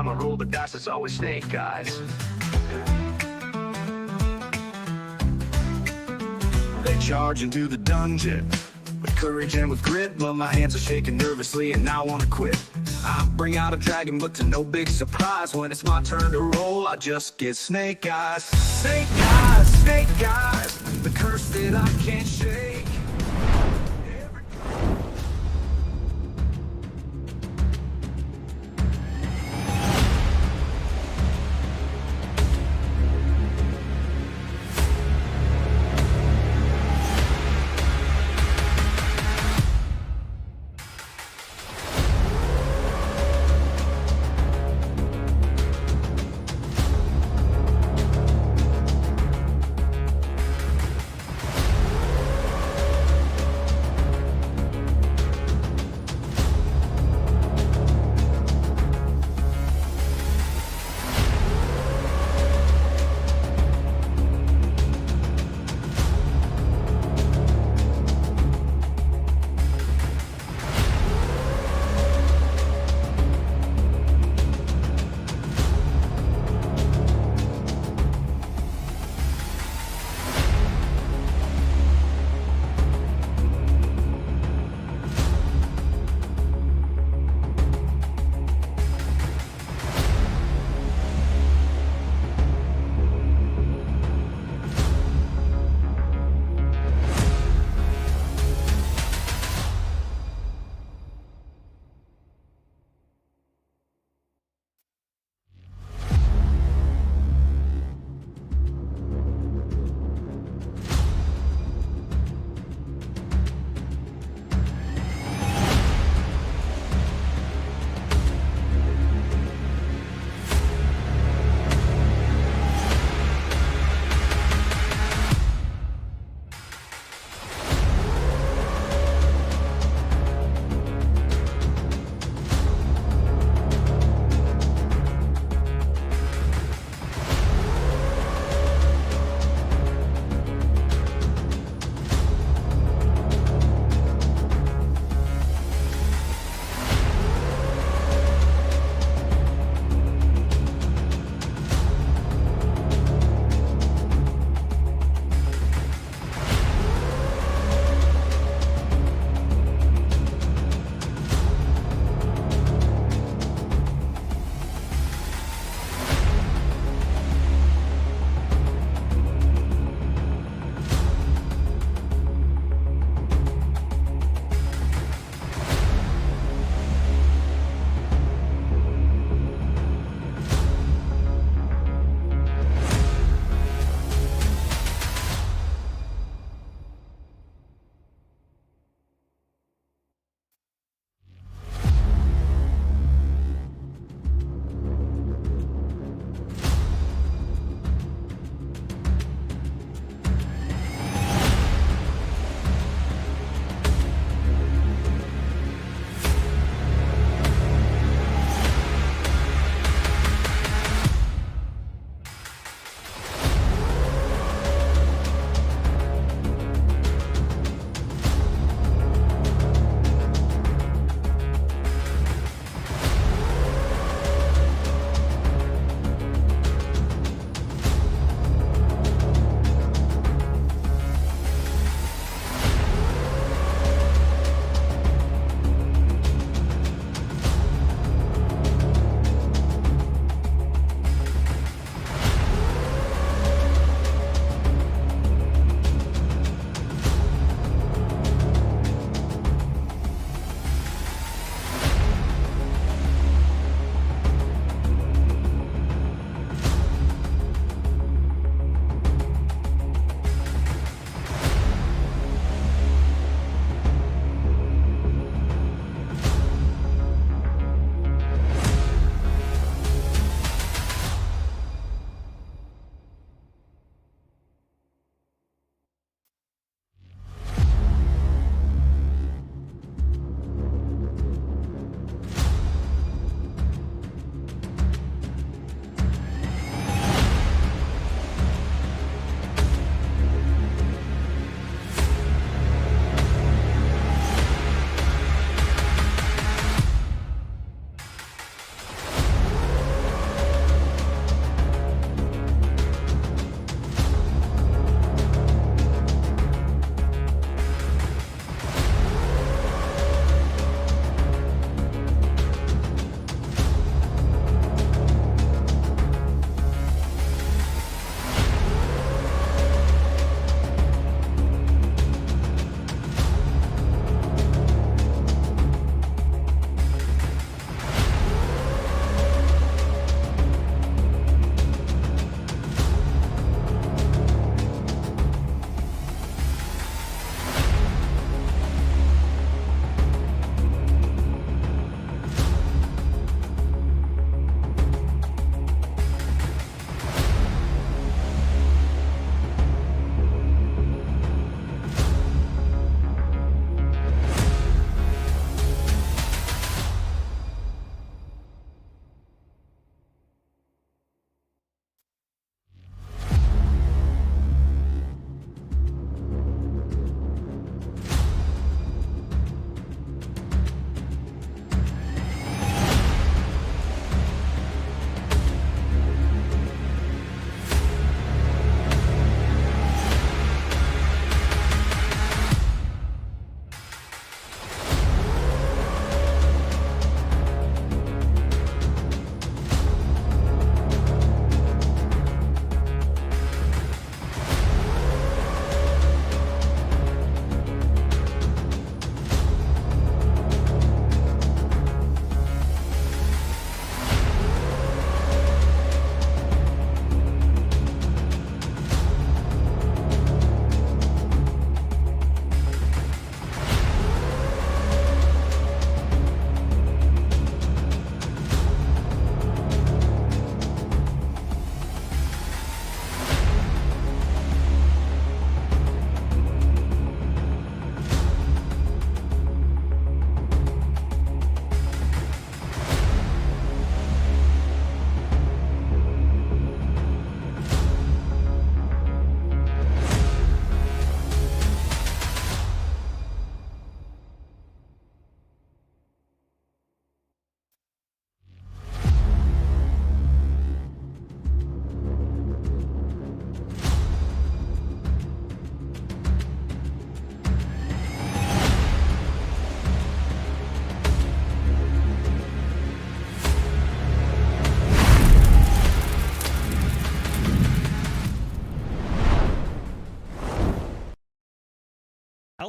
time I roll the dice, it's always snake eyes. They charge into the dungeon with courage and with grit, but my hands are shaking nervously and I wanna quit. I bring out a dragon, but to no big surprise, when it's my turn to roll, I just get snake eyes. Snake eyes, snake eyes, the curse that I can't shake.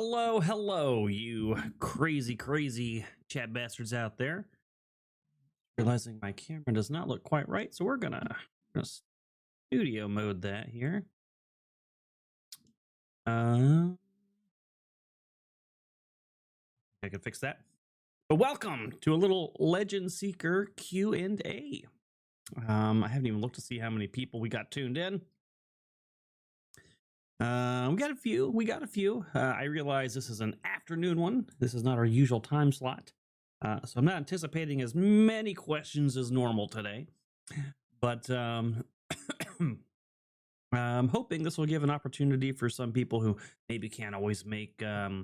Hello, you crazy chat bastards out there. Realizing my camera does not look quite right, so we're gonna studio mode that here. I can fix that. But welcome to a little Legend Seeker Q&A. I haven't even looked to see how many people we got tuned in. We got a few. I realize this is an afternoon one. This is not our usual time slot. So I'm not anticipating as many questions as normal today. But I'm hoping this will give an opportunity for some people who maybe can't always make the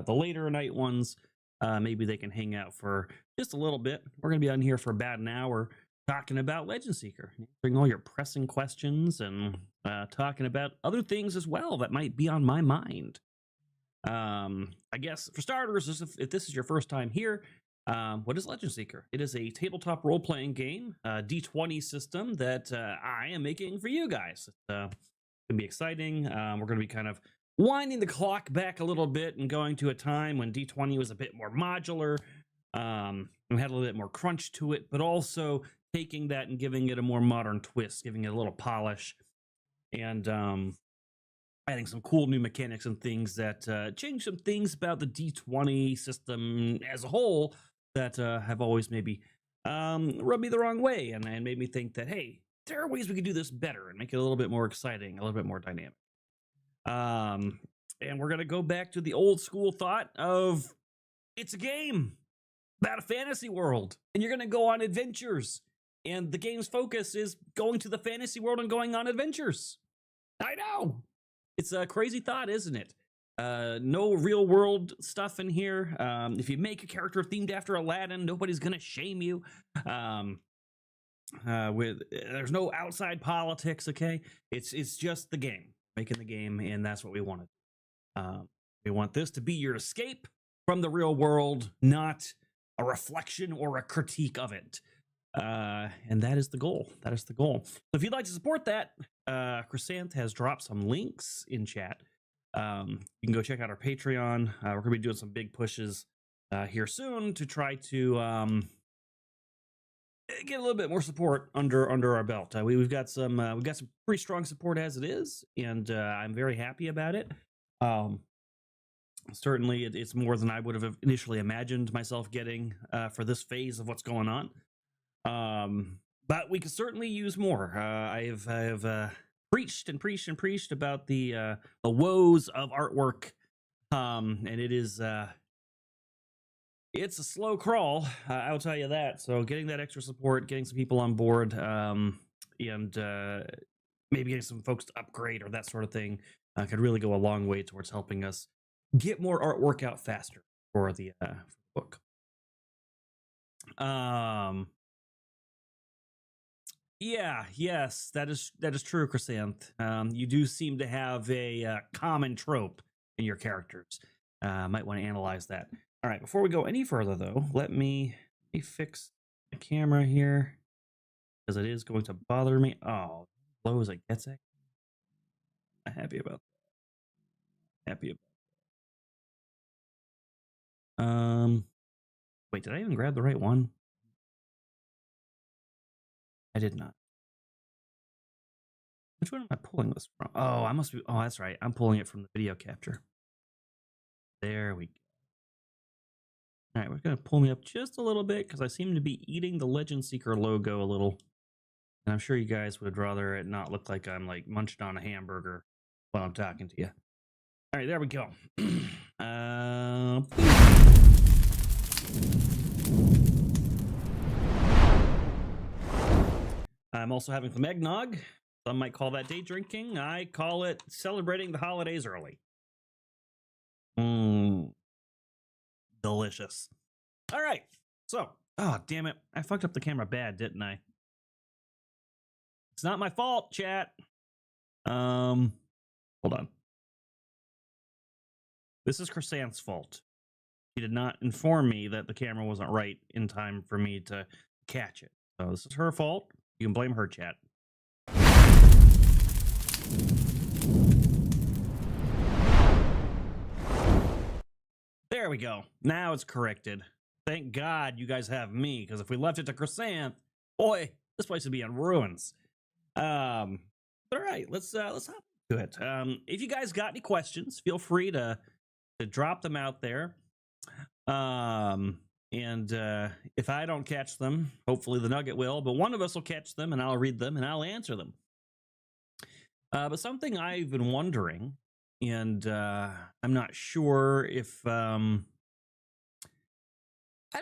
later night ones. Maybe they can hang out for just a little bit. We're going to be on here for about an hour talking about Legend Seeker, answering all your pressing questions and talking about other things as well that might be on my mind. I guess for starters, if this is your first time here, what is Legend Seeker? It is a tabletop role-playing game, D20 system that I am making for you guys. It's going to be exciting. We're going to be kind of winding the clock back a little bit and going to a time when D20 was a bit more modular. We had a little bit more crunch to it, but also taking that and giving it a more modern twist, giving it a little polish, and adding some cool new mechanics and things that change some things about the D20 system as a whole that have always maybe rubbed me the wrong way and made me think that, hey, there are ways we could do this better and make it a little bit more exciting, a little bit more dynamic. And we're going to go back to the old school thought of it's a game about a fantasy world, and you're going to go on adventures. And the game's focus is going to the fantasy world and going on adventures. I know. It's a crazy thought, isn't it? No real world stuff in here. If you make a character themed after Aladdin, nobody's going to shame you. There's no outside politics, okay? It's just the game. Making the game, and that's what we wanted. We want this to be your escape from the real world, not a reflection or a critique of it. And that is the goal. That is the goal. So if you'd like to support that, Chrysanth has dropped some links in chat. You can go check out our Patreon. We're going to be doing some big pushes here soon to try to get a little bit more support under our belt. We've got some pretty strong support as it is, and I'm very happy about it. Certainly, it's more than I would have initially imagined myself getting for this phase of what's going on. But we could certainly use more. I have preached about the woes of artwork, and it is it's a slow crawl. I'll tell you that. So getting that extra support, getting some people on board, and maybe getting some folks to upgrade or that sort of thing could really go a long way towards helping us get more artwork out faster for the book. Yes, that is true, Chrysanth. You do seem to have a common trope in your characters. Might want to analyze that. All right, before we go any further, though, let me fix the camera here because it is going to bother me. Oh, low as it gets it. I'm happy about that. Wait, did I even grab the right one? I did not. Which one am I pulling this from? Oh, I must be. Oh, that's right. I'm pulling it from the video capture. There we go. All right, we're going to pull me up just a little bit because I seem to be eating the Legend Seeker logo a little. And I'm sure you guys would rather it not look like I'm like munched on a hamburger while I'm talking to you. All right, there we go. I'm also having some eggnog. Some might call that day drinking. I call it celebrating the holidays early. Delicious. All right. So, oh, damn it. I fucked up the camera bad, didn't I? It's not my fault, chat. Hold on. This is Chrysanth's fault. She did not inform me that the camera wasn't right in time for me to catch it. So this is her fault. You can blame her, chat. There we go. Now it's corrected. Thank God you guys have me, because if we left it to Chrysanth, boy, this place would be in ruins. But all right, let's hop into it. If you guys got any questions, feel free to drop them out there. And if I don't catch them, hopefully the Nugget will, but one of us will catch them and I'll read them and I'll answer them. But something I've been wondering, and I'm not sure if I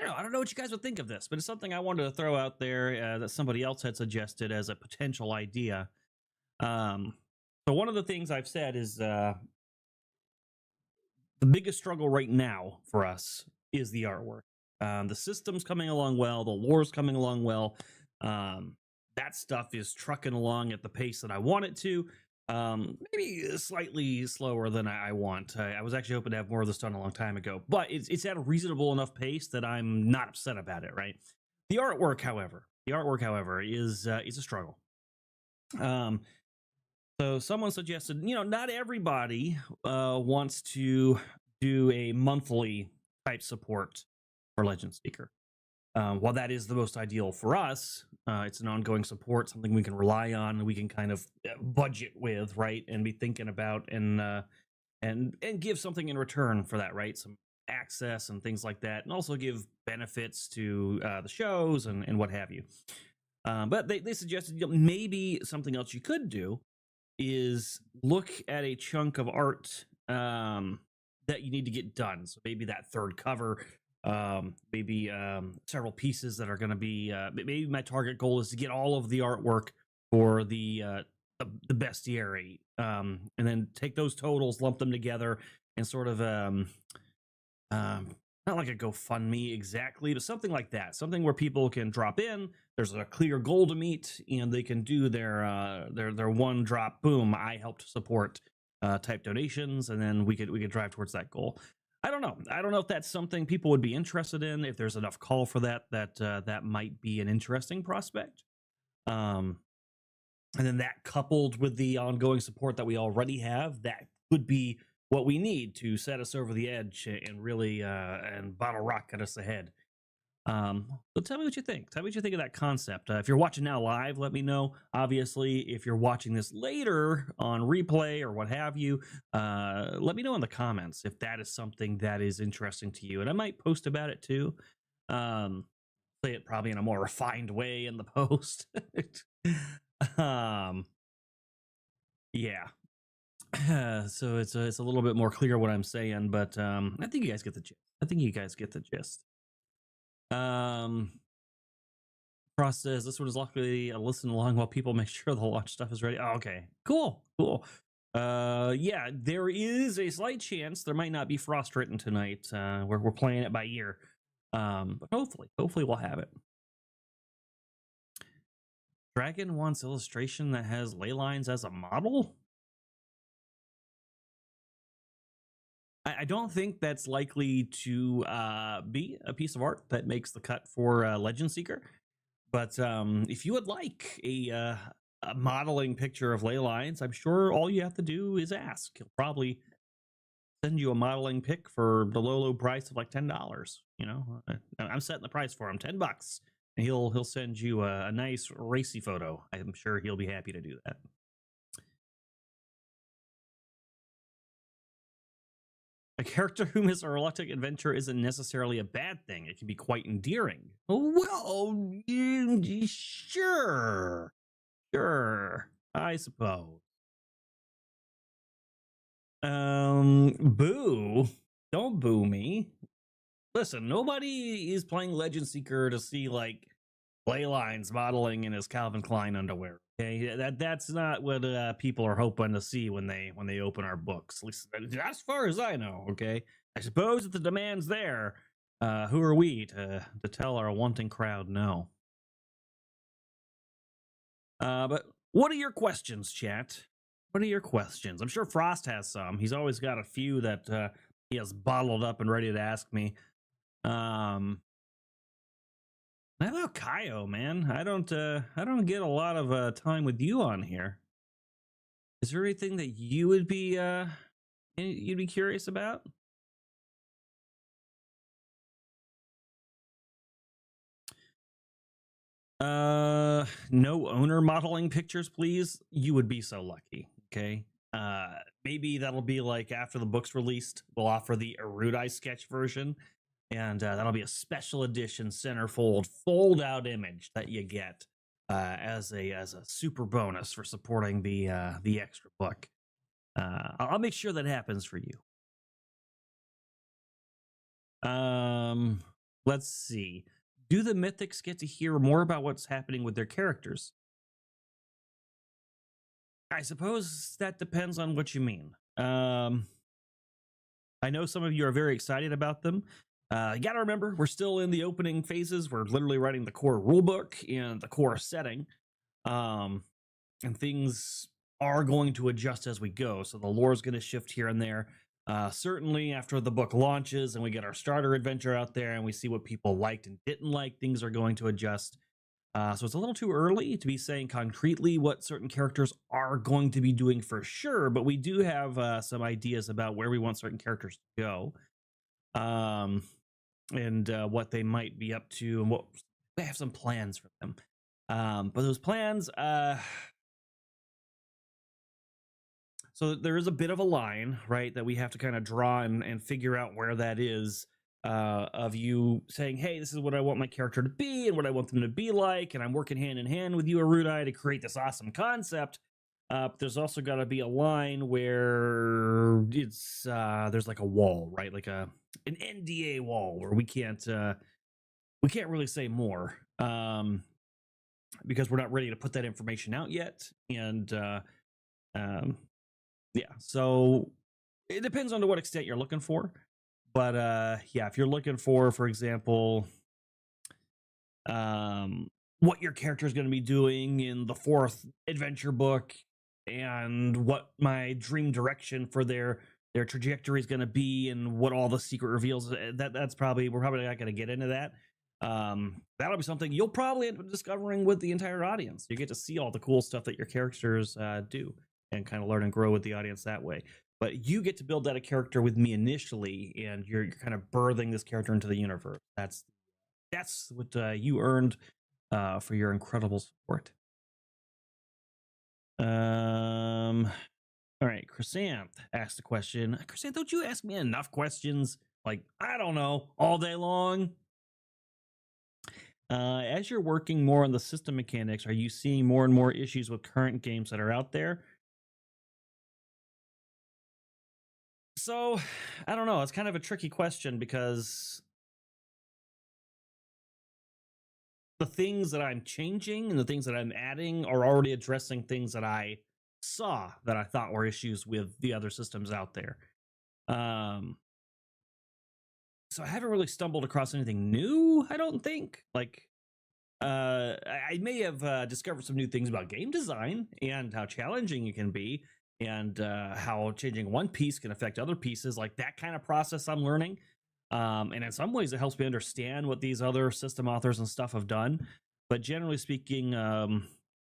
don't know what you guys would think of this, but it's something I wanted to throw out there that somebody else had suggested as a potential idea. So one of the things I've said is the biggest struggle right now for us is the artwork. The system's coming along well, the lore's coming along well. That stuff is trucking along at the pace that I want it to. Maybe slightly slower than I want. I was actually hoping to have more of this done a long time ago, but it's at a reasonable enough pace that I'm not upset about it, right? The artwork, however, is a struggle. So someone suggested, not everybody wants to do a monthly type support for Legend Seeker. While that is the most ideal for us, it's an ongoing support, something we can rely on, and we can kind of budget with, right? And be thinking about and give something in return for that, right? Some access and things like that, and also give benefits to the shows and what have you. But they suggested maybe something else you could do is look at a chunk of art that you need to get done. So maybe that third cover, maybe several pieces that are going to be, maybe my target goal is to get all of the artwork for the Bestiary, and then take those totals, lump them together, and sort of, not like a GoFundMe exactly, but something like that. Something where people can drop in. There's a clear goal to meet, and they can do their one drop, boom, I helped support type donations, and then we could drive towards that goal. I don't know if that's something people would be interested in. If there's enough call for that might be an interesting prospect. And then that coupled with the ongoing support that we already have, that could be what we need to set us over the edge and really and bottle rocket us ahead. So tell me what you think. Tell me what you think of that concept. If you're watching now live, let me know. Obviously, if you're watching this later on replay or what have you, let me know in the comments if that is something that is interesting to you. And I might post about it too. Say it probably in a more refined way in the post. Yeah. So it's a little bit more clear what I'm saying, but I think you guys get the gist. Frost says this one is luckily a listen along while people make sure the launch stuff is ready. Oh, okay, cool. Yeah, there is a slight chance there might not be Frost written tonight. We're playing it by ear, but hopefully we'll have it. Dragon wants illustration that has ley lines as a model. I don't think that's likely to be a piece of art that makes the cut for Legend Seeker. But if you would like a modeling picture of ley lines, I'm sure all you have to do is ask. He'll probably send you a modeling pic for the low price of like $10. I'm setting the price for him, $10, and he'll send you a nice racy photo. I'm sure he'll be happy to do that. A character who misses a reluctant adventure isn't necessarily a bad thing. It can be quite endearing. Well, sure, I suppose. Boo. Don't boo me. Listen, nobody is playing Legend Seeker to see like ley lines modeling in his Calvin Klein underwear. Okay, that's not what people are hoping to see when they open our books. At least as far as I know. Okay, I suppose if the demand's there, who are we to tell our wanting crowd no? But what are your questions, chat? What are your questions? I'm sure Frost has some. He's always got a few that he has bottled up and ready to ask me. How about Kaio, man? I don't get a lot of time with you on here. Is there anything that you would be you'd be curious about? No owner modeling pictures, please. You would be so lucky. Okay. Maybe that'll be like after the book's released, we'll offer the Erudi sketch version, and that'll be a special edition centerfold fold out image that you get as a super bonus for supporting the extra book. I'll make sure that happens for you. Let's see. Do the mythics get to hear more about what's happening with their characters? I suppose that depends on what you mean. I know some of you are very excited about them. You got to remember, we're still in the opening phases. We're literally writing the core rulebook and the core setting. And things are going to adjust as we go. So the lore is going to shift here and there. Certainly after the book launches and we get our starter adventure out there and we see what people liked and didn't like, things are going to adjust. So it's a little too early to be saying concretely what certain characters are going to be doing for sure, but we do have some ideas about where we want certain characters to go, and what they might be up to, and what we have some plans for them. But those plans, so there is a bit of a line, right, that we have to kind of draw and figure out where that is, of you saying, hey, this is what I want my character to be and what I want them to be like, and I'm working hand in hand with you, Erudi, to create this awesome concept. There's also got to be a line where it's there's like a wall, right, like an NDA wall where we can't really say more, because we're not ready to put that information out yet, and yeah, so it depends on to what extent you're looking for. But yeah, if you're looking for example, what your character is going to be doing in the 4th adventure book and what my dream direction for their trajectory is going to be and what all the secret reveals, that's probably, we're probably not going to get into that. That'll be something you'll probably end up discovering with the entire audience. You get to see all the cool stuff that your characters do and kind of learn and grow with the audience that way. But you get to build out a character with me initially, and you're kind of birthing this character into the universe. That's what you earned for your incredible support. All right, Chrysanth asked a question. Chrysanth, don't you ask me enough questions? Like, I don't know, all day long? As you're working more on the system mechanics, are you seeing more and more issues with current games that are out there? So, I don't know. It's kind of a tricky question because the things that I'm changing and the things that I'm adding are already addressing things that I saw that I thought were issues with the other systems out there. So I haven't really stumbled across anything new, I don't think. Like, I may have discovered some new things about game design and how challenging it can be, and how changing one piece can affect other pieces, like that kind of process I'm learning. And in some ways it helps me understand what these other system authors and stuff have done. But generally speaking,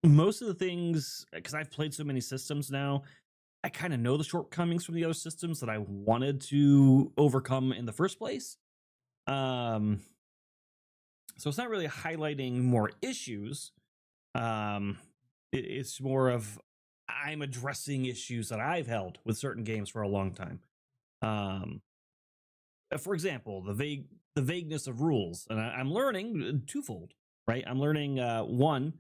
most of the things, because I've played so many systems now, I kind of know the shortcomings from the other systems that I wanted to overcome in the first place. So it's not really highlighting more issues. It's more of I'm addressing issues that I've held with certain games for a long time. For example, the vagueness of rules, and I'm learning twofold, right? I'm learning one,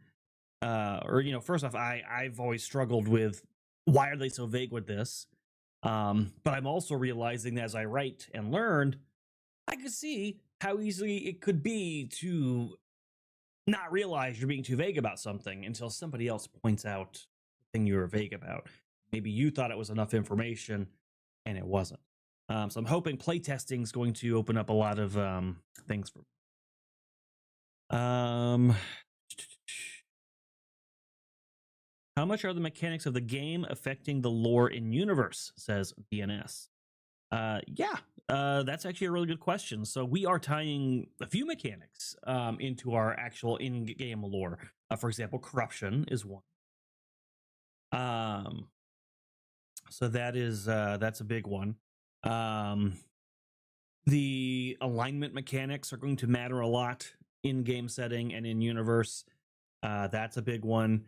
or first off, I've always struggled with why are they so vague with this, but I'm also realizing that as I write and learned, I could see how easily it could be to not realize you're being too vague about something until somebody else points out the thing you were vague about. Maybe you thought it was enough information and it wasn't. So I'm hoping playtesting is going to open up a lot of things for me. How much are the mechanics of the game affecting the lore in universe, says DNS. Yeah, that's actually a really good question. So we are tying a few mechanics into our actual in-game lore. For example, corruption is one. So that's a big one. The alignment mechanics are going to matter a lot in game setting and in universe. That's a big one.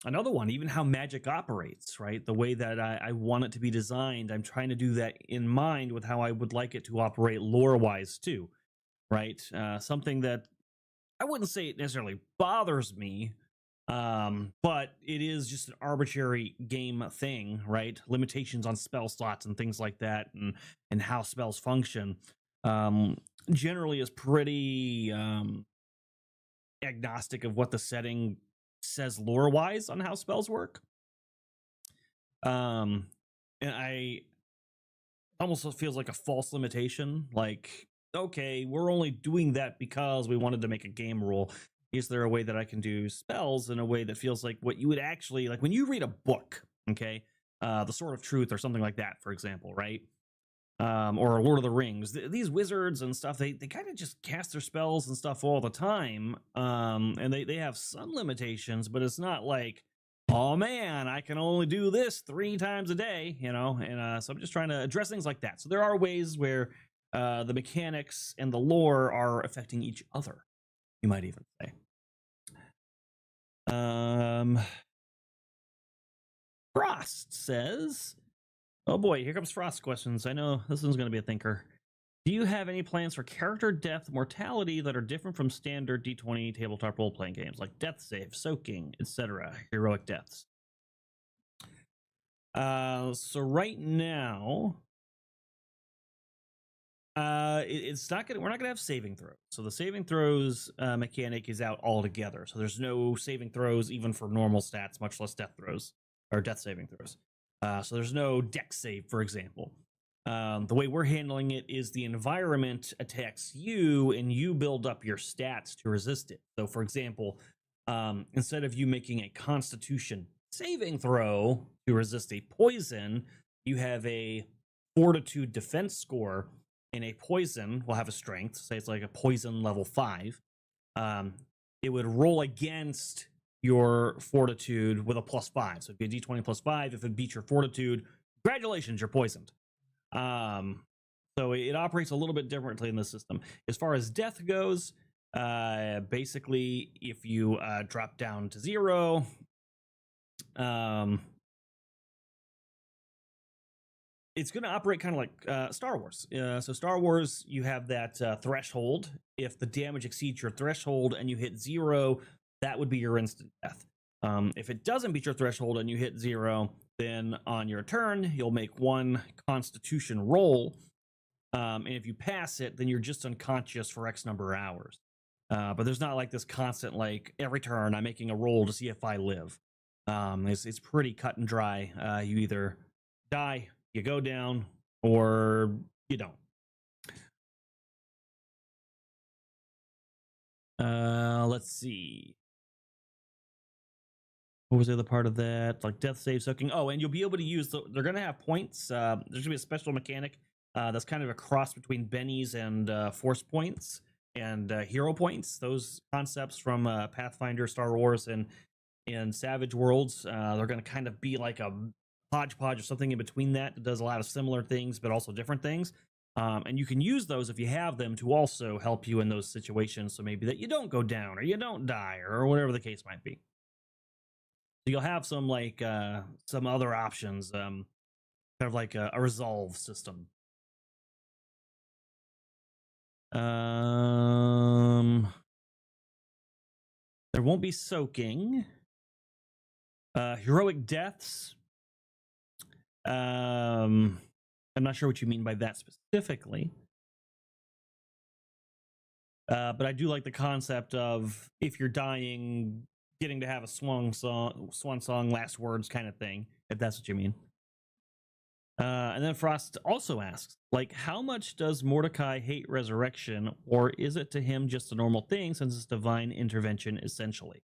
Another one, even how magic operates, right? The way that I want it to be designed, I'm trying to do that in mind with how I would like it to operate lore-wise too, right? Something that I wouldn't say it necessarily bothers me, but it is just an arbitrary game thing, right? Limitations on spell slots and things like that, and how spells function. Um, Generally is pretty agnostic of what the setting says lore wise on how spells work. And I almost feels like a false limitation. Like, okay, we're only doing that because we wanted to make a game rule. Is there a way that I can do spells in a way that feels like what you would actually like when you read a book? Okay, the Sword of Truth or something like that, for example, right? Or Lord of the Rings. These wizards and stuff, they kind of just cast their spells and stuff all the time. And they have some limitations, but it's not like, oh man, I can only do this 3 times a day, you know? And so I'm just trying to address things like that. So there are ways where the mechanics and the lore are affecting each other, you might even say. Frost says, oh boy, here comes Frost questions. I know this one's going to be a thinker. Do you have any plans for character depth mortality that are different from standard D20 tabletop role-playing games, like death save, soaking, etc., heroic deaths? So right now, it's not gonna. We're not gonna have saving throws. So the saving throws mechanic is out altogether. So there's no saving throws even for normal stats, much less death throws or death saving throws. So there's no dex save, for example. The way we're handling it is the environment attacks you and you build up your stats to resist it. So, for example, instead of you making a constitution saving throw to resist a poison, you have a fortitude defense score, and a poison will have a strength. Say it's like a poison level 5. It would roll against your fortitude with a +5. So it'd be a d20 +5. If it beats your fortitude, congratulations, you're poisoned. So it operates a little bit differently in the system. As far as death goes, basically, if you drop down to 0, it's going to operate kind of like Star Wars. So Star Wars, you have that threshold. If the damage exceeds your threshold and you hit 0, that would be your instant death. If it doesn't beat your threshold and you hit 0, then on your turn, you'll make 1 constitution roll. And if you pass it, then you're just unconscious for X number of hours. But there's not like this constant, like, every turn I'm making a roll to see if I live. It's pretty cut and dry. You either die, you go down, or you don't. Let's see. What was the other part of that? Like death save soaking. Oh, and you'll be able to use they're going to have points. There's going to be a special mechanic that's kind of a cross between bennies and force points and hero points. Those concepts from Pathfinder, Star Wars, and Savage Worlds. They're going to kind of be like a hodgepodge of something in between that does a lot of similar things, but also different things. And you can use those if you have them to also help you in those situations. So maybe that you don't go down or you don't die or whatever the case might be. So you'll have some like some other options, kind of like a resolve system. There won't be soaking. Heroic deaths. I'm not sure what you mean by that specifically. But I do like the concept of if you're dying, getting to have a swan song, last words kind of thing, if that's what you mean. And then Frost also asks, like, how much does Mordecai hate resurrection, or is it to him just a normal thing since it's divine intervention essentially?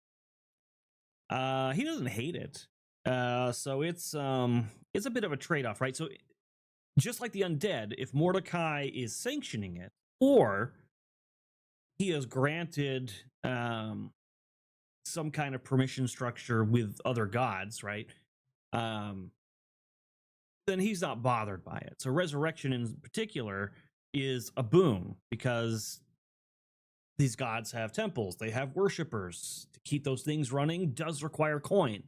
He doesn't hate it. So it's a bit of a trade-off, right? So just like the undead, if Mordecai is sanctioning it, or he has granted some kind of permission structure with other gods, right? Then he's not bothered by it. So resurrection in particular is a boon because these gods have temples, they have worshippers. To keep those things running does require coin.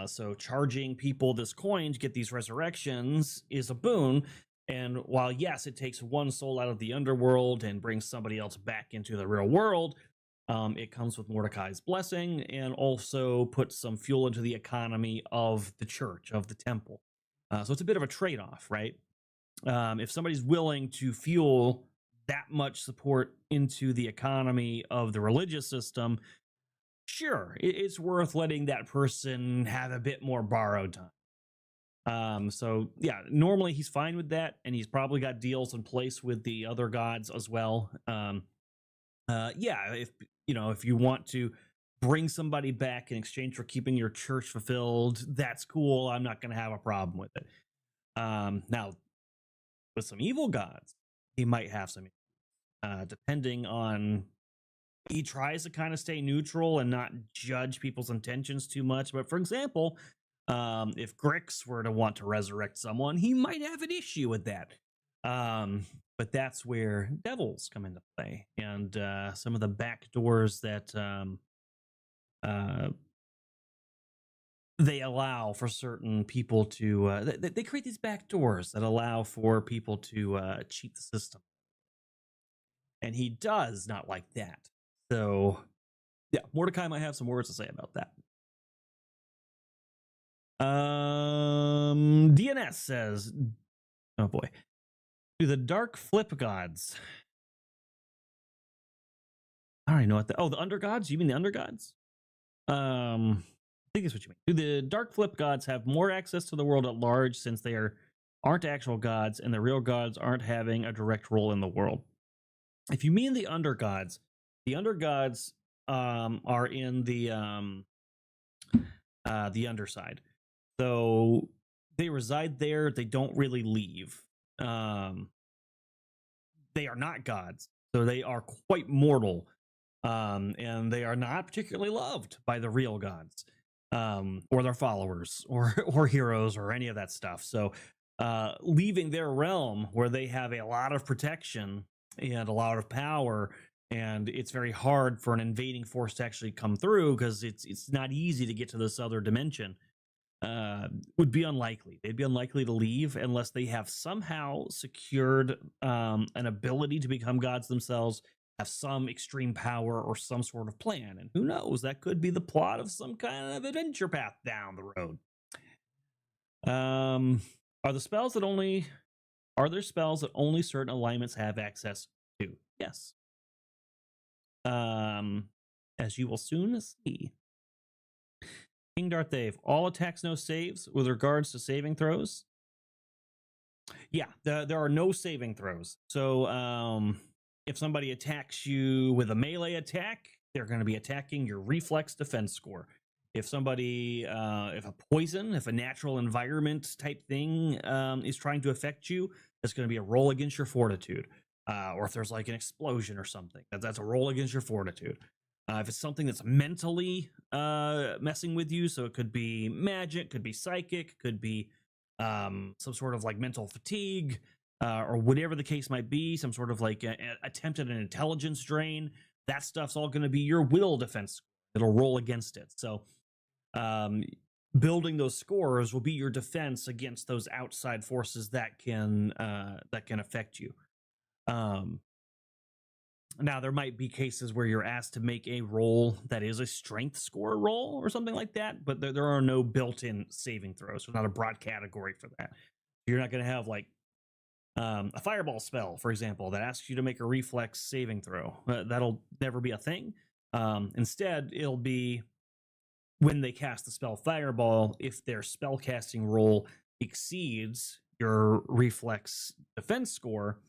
So charging people this coin to get these resurrections is a boon. And while, yes, it takes one soul out of the underworld and brings somebody else back into the real world, it comes with Mordecai's blessing and also puts some fuel into the economy of the church, of the temple. So it's a bit of a trade-off, right? If somebody's willing to fuel that much support into the economy of the religious system, sure, it's worth letting that person have a bit more borrowed time. So yeah, normally he's fine with that, and he's probably got deals in place with the other gods as well. Yeah, if you want to bring somebody back in exchange for keeping your church fulfilled, that's cool. I'm not going to have a problem with it. Now, with some evil gods, he might have some, depending on. He tries to kind of stay neutral and not judge people's intentions too much. But for example, if Grix were to want to resurrect someone, he might have an issue with that. But that's where devils come into play, and some of the back doors that they allow for certain people to. They create these back doors that allow for people to cheat the system, and he does not like that. So, yeah, Mordecai might have some words to say about that. DNS says, oh boy, do the dark flip gods. I don't even know what the undergods? You mean the undergods? I think that's what you mean. Do the dark flip gods have more access to the world at large since they aren't actual gods and the real gods aren't having a direct role in the world? If you mean the undergods are in the underside. So they reside there. They don't really leave. They are not gods, so they are quite mortal, and they are not particularly loved by the real gods, or their followers, or heroes, or any of that stuff. So, leaving their realm where they have a lot of protection and a lot of power, and it's very hard for an invading force to actually come through because it's not easy to get to this other dimension. Would be unlikely. They'd be unlikely to leave unless they have somehow secured an ability to become gods themselves, have some extreme power or some sort of plan. And who knows, that could be the plot of some kind of adventure path down the road. Are there spells that only certain alignments have access to? Yes. As you will soon see. King Darthave, all attacks, no saves with regards to saving throws. Yeah, there are no saving throws. So if somebody attacks you with a melee attack, they're going to be attacking your reflex defense score. If somebody, if a natural environment type thing is trying to affect you, that's going to be a roll against your fortitude. Or if there's like an explosion or something, that's a roll against your fortitude. If it's something that's mentally messing with you, so it could be magic, could be psychic, could be some sort of like mental fatigue, or whatever the case might be, some sort of like attempt at an intelligence drain, that stuff's all going to be your will defense. It'll roll against it. So building those scores will be your defense against those outside forces that can affect you. Now, there might be cases where you're asked to make a roll that is a strength score roll or something like that, but there are no built-in saving throws. So not a broad category for that. You're not going to have like a fireball spell, for example, that asks you to make a reflex saving throw. That'll never be a thing. Instead, it'll be when they cast the spell fireball, if their spell casting roll exceeds your reflex defense score,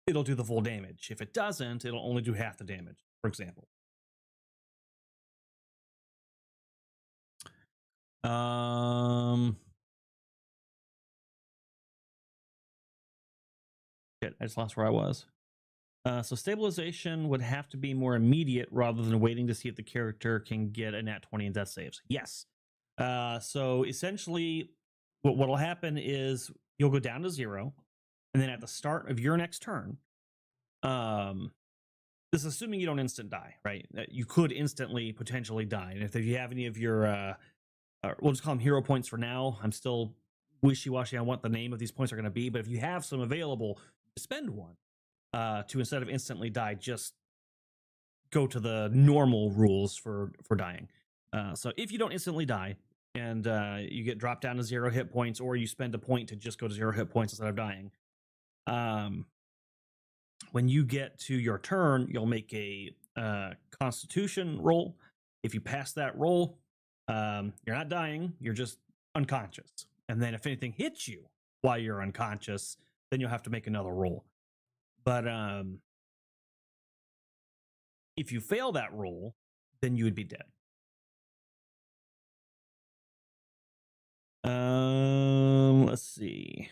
it'll do the full damage. If it doesn't, it'll only do half the damage, for example. Shit, I just lost where I was. So stabilization would have to be more immediate rather than waiting to see if the character can get a nat 20 in death saves. Yes. So essentially, what'll happen is you'll go down to 0, and then at the start of your next turn, this is assuming you don't instant die, right? You could instantly potentially die, and if you have any of your we'll just call them hero points for now. I'm still wishy-washy on what the name of these points are going to be, but if you have some available, spend one to, instead of instantly die, just go to the normal rules for dying. So if you don't instantly die and you get dropped down to 0 hit points, or you spend a point to just go to 0 hit points instead of dying, when you get to your turn, you'll make a Constitution roll. If you pass that roll, you're not dying, you're just unconscious. And then if anything hits you while you're unconscious, then you'll have to make another roll. But if you fail that roll, then you would be dead. Let's see.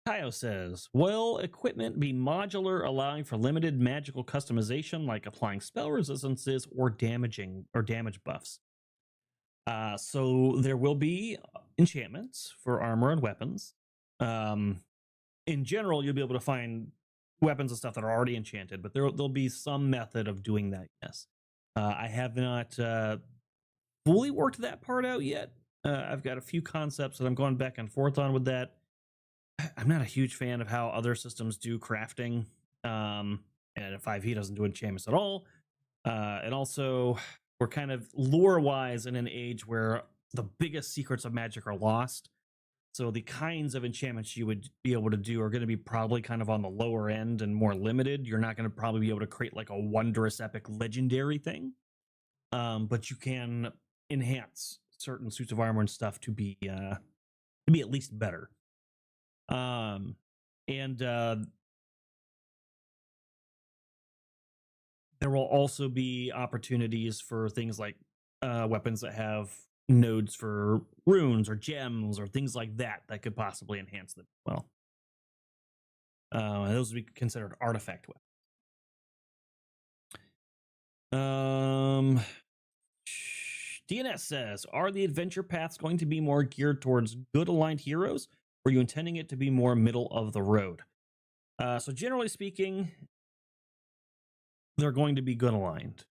Tayo says, will equipment be modular, allowing for limited magical customization, like applying spell resistances or damage buffs? So there will be enchantments for armor and weapons. In general, you'll be able to find weapons and stuff that are already enchanted, but there'll be some method of doing that, yes. I have not fully worked that part out yet. I've got a few concepts that I'm going back and forth on with that. I'm not a huge fan of how other systems do crafting, and 5e doesn't do enchantments at all. And also, we're kind of lore-wise in an age where the biggest secrets of magic are lost. So the kinds of enchantments you would be able to do are going to be probably kind of on the lower end and more limited. You're not going to probably be able to create like a wondrous, epic, legendary thing. But you can enhance certain suits of armor and stuff to be at least better. And there will also be opportunities for things like weapons that have nodes for runes or gems or things like that could possibly enhance them as well. Those would be considered artifact weapons. DNS says, are the adventure paths going to be more geared towards good aligned heroes, or are you intending it to be more middle of the road? So generally speaking, they're going to be good aligned.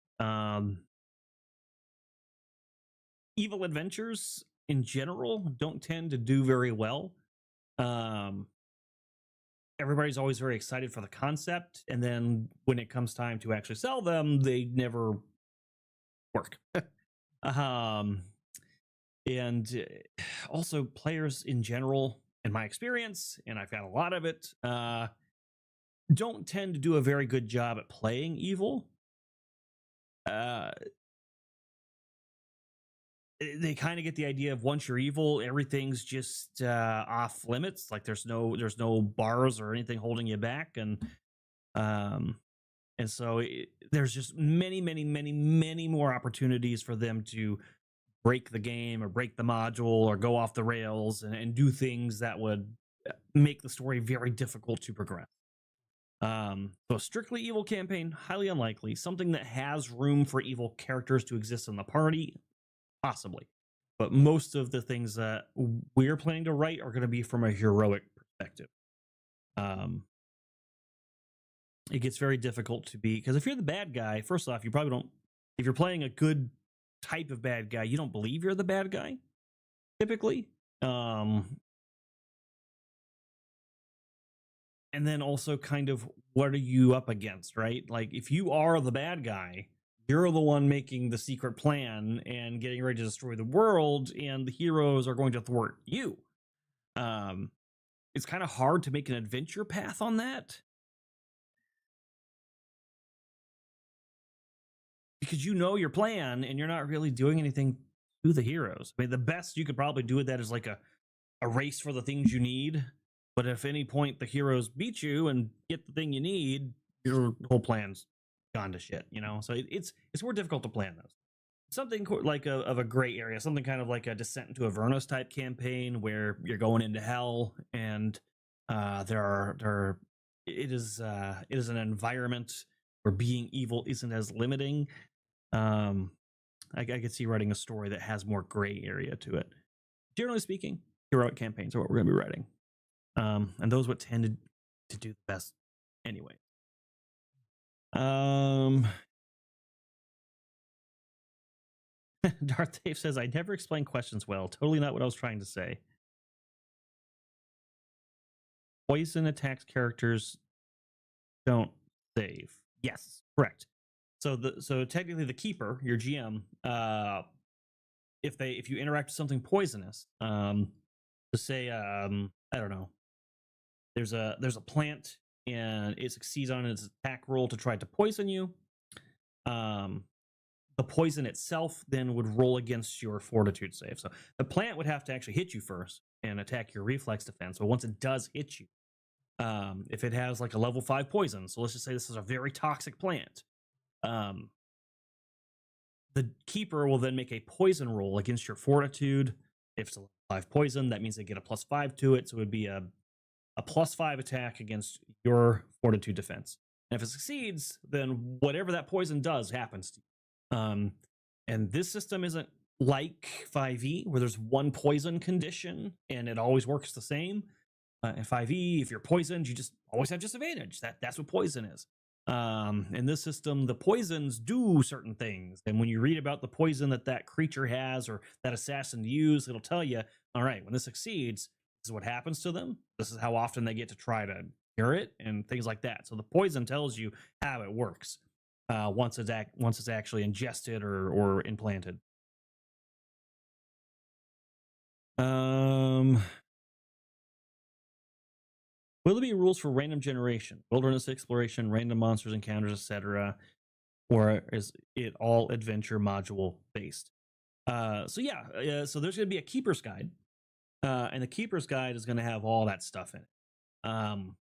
Evil adventures in general don't tend to do very well. Everybody's always very excited for the concept, and then when it comes time to actually sell them, they never work. And also players in general, in my experience, and I've got a lot of it, don't tend to do a very good job at playing evil. They kind of get the idea of once you're evil, everything's just off limits. Like there's no bars or anything holding you back, and so there's just many more opportunities for them to break the game or break the module or go off the rails and do things that would make the story very difficult to progress. So a strictly evil campaign, highly unlikely. Something that has room for evil characters to exist in the party, possibly. But most of the things that we're planning to write are going to be from a heroic perspective. It gets very difficult to be, because if you're the bad guy, first off, you probably don't, if you're playing a good type of bad guy, you don't believe you're the bad guy, typically. And then also kind of what are you up against, right? Like if you are the bad guy, you're the one making the secret plan and getting ready to destroy the world, and the heroes are going to thwart you. It's kind of hard to make an adventure path on that, because you know your plan and you're not really doing anything to the heroes. I mean, the best you could probably do with that is like a race for the things you need. But if at any point the heroes beat you and get the thing you need, your whole plan's gone to shit, you know? So it's more difficult to plan those. Something like of a gray area, something kind of like a Descent into Avernus type campaign where you're going into hell, and it is an environment where being evil isn't as limiting. I could see writing a story that has more gray area to it. Generally speaking, heroic campaigns are what we're going to be writing. And those what tended to do the best anyway. Um, Darth Dave says, I never explain questions well. Totally not what I was trying to say. Poison attacks characters don't save. Yes, correct. So technically the keeper, your GM, if you interact with something poisonous, to say I don't know, there's a plant and it succeeds on its attack roll to try to poison you. The poison itself then would roll against your fortitude save. So the plant would have to actually hit you first and attack your reflex defense. But once it does hit you, if it has like a level 5 poison, so let's just say this is a very toxic plant, um, the keeper will then make a poison roll against your fortitude. If it's a level 5 poison, that means they get a +5 to it. So it would be a +5 attack against your fortitude defense. And if it succeeds, then whatever that poison does happens to you. And this system isn't like 5e, where there's one poison condition and it always works the same. In 5e, if you're poisoned, you just always have disadvantage. That's what poison is. In this system, the poisons do certain things, and when you read about the poison that creature has or that assassin used, it'll tell you, all right, when this succeeds, this is what happens to them. This is how often they get to try to cure it, and things like that. So the poison tells you how it works once it's actually ingested or implanted. Will there be rules for random generation, wilderness exploration, random monsters, encounters, etc., or is it all adventure module based? So there's going to be a keeper's guide, and the keeper's guide is going to have all that stuff in it,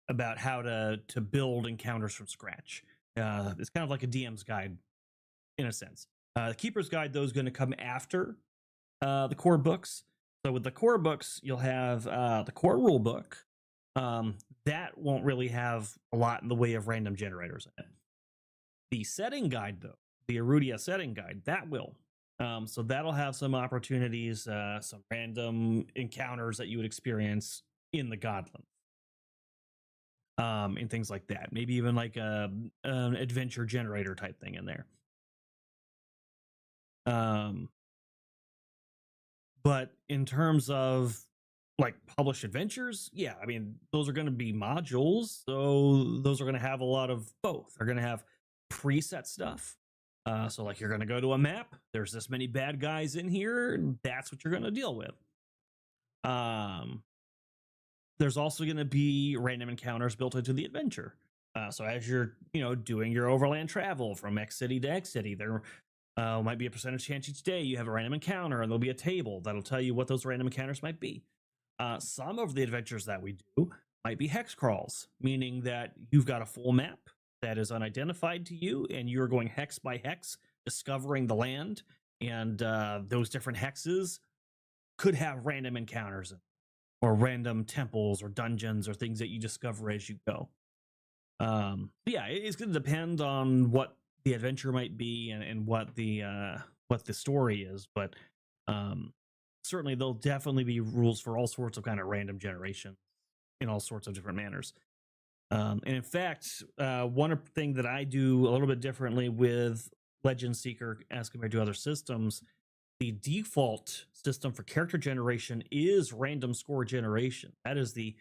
about how to build encounters from scratch. It's kind of like a DM's guide in a sense. The keeper's guide, though, is going to come after the core books. So with the core books, you'll have the core rule book. That won't really have a lot in the way of random generators in it. The setting guide, though, the Erudia setting guide, that will. So that'll have some opportunities, some random encounters that you would experience in the Godlands, and things like that. Maybe even like an adventure generator type thing in there. But in terms of like published adventures, yeah, I mean, those are going to be modules. So those are going to have a lot of both. They're going to have preset stuff. So like you're going to go to a map. There's this many bad guys in here. That's what you're going to deal with. There's also going to be random encounters built into the adventure. So as you're, doing your overland travel from X city to X city, there might be a percentage chance each day you have a random encounter, and there'll be a table that'll tell you what those random encounters might be. Some of the adventures that we do might be hex crawls, meaning that you've got a full map that is unidentified to you, and you're going hex by hex, discovering the land, and those different hexes could have random encounters or random temples or dungeons or things that you discover as you go. It's going to depend on what the adventure might be and what the story is, but certainly there'll definitely be rules for all sorts of kind of random generation in all sorts of different manners. And in fact, one thing that I do a little bit differently with Legend Seeker as compared to other systems, the default system for character generation is random score generation. That is the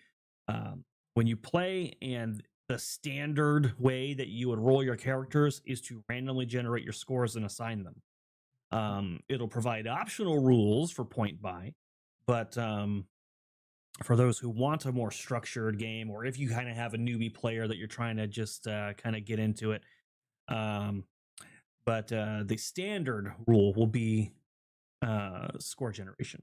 when you play, and the standard way that you would roll your characters is to randomly generate your scores and assign them. It'll provide optional rules for point buy, but for those who want a more structured game, or if you kind of have a newbie player that you're trying to just kind of get into it, but the standard rule will be score generation.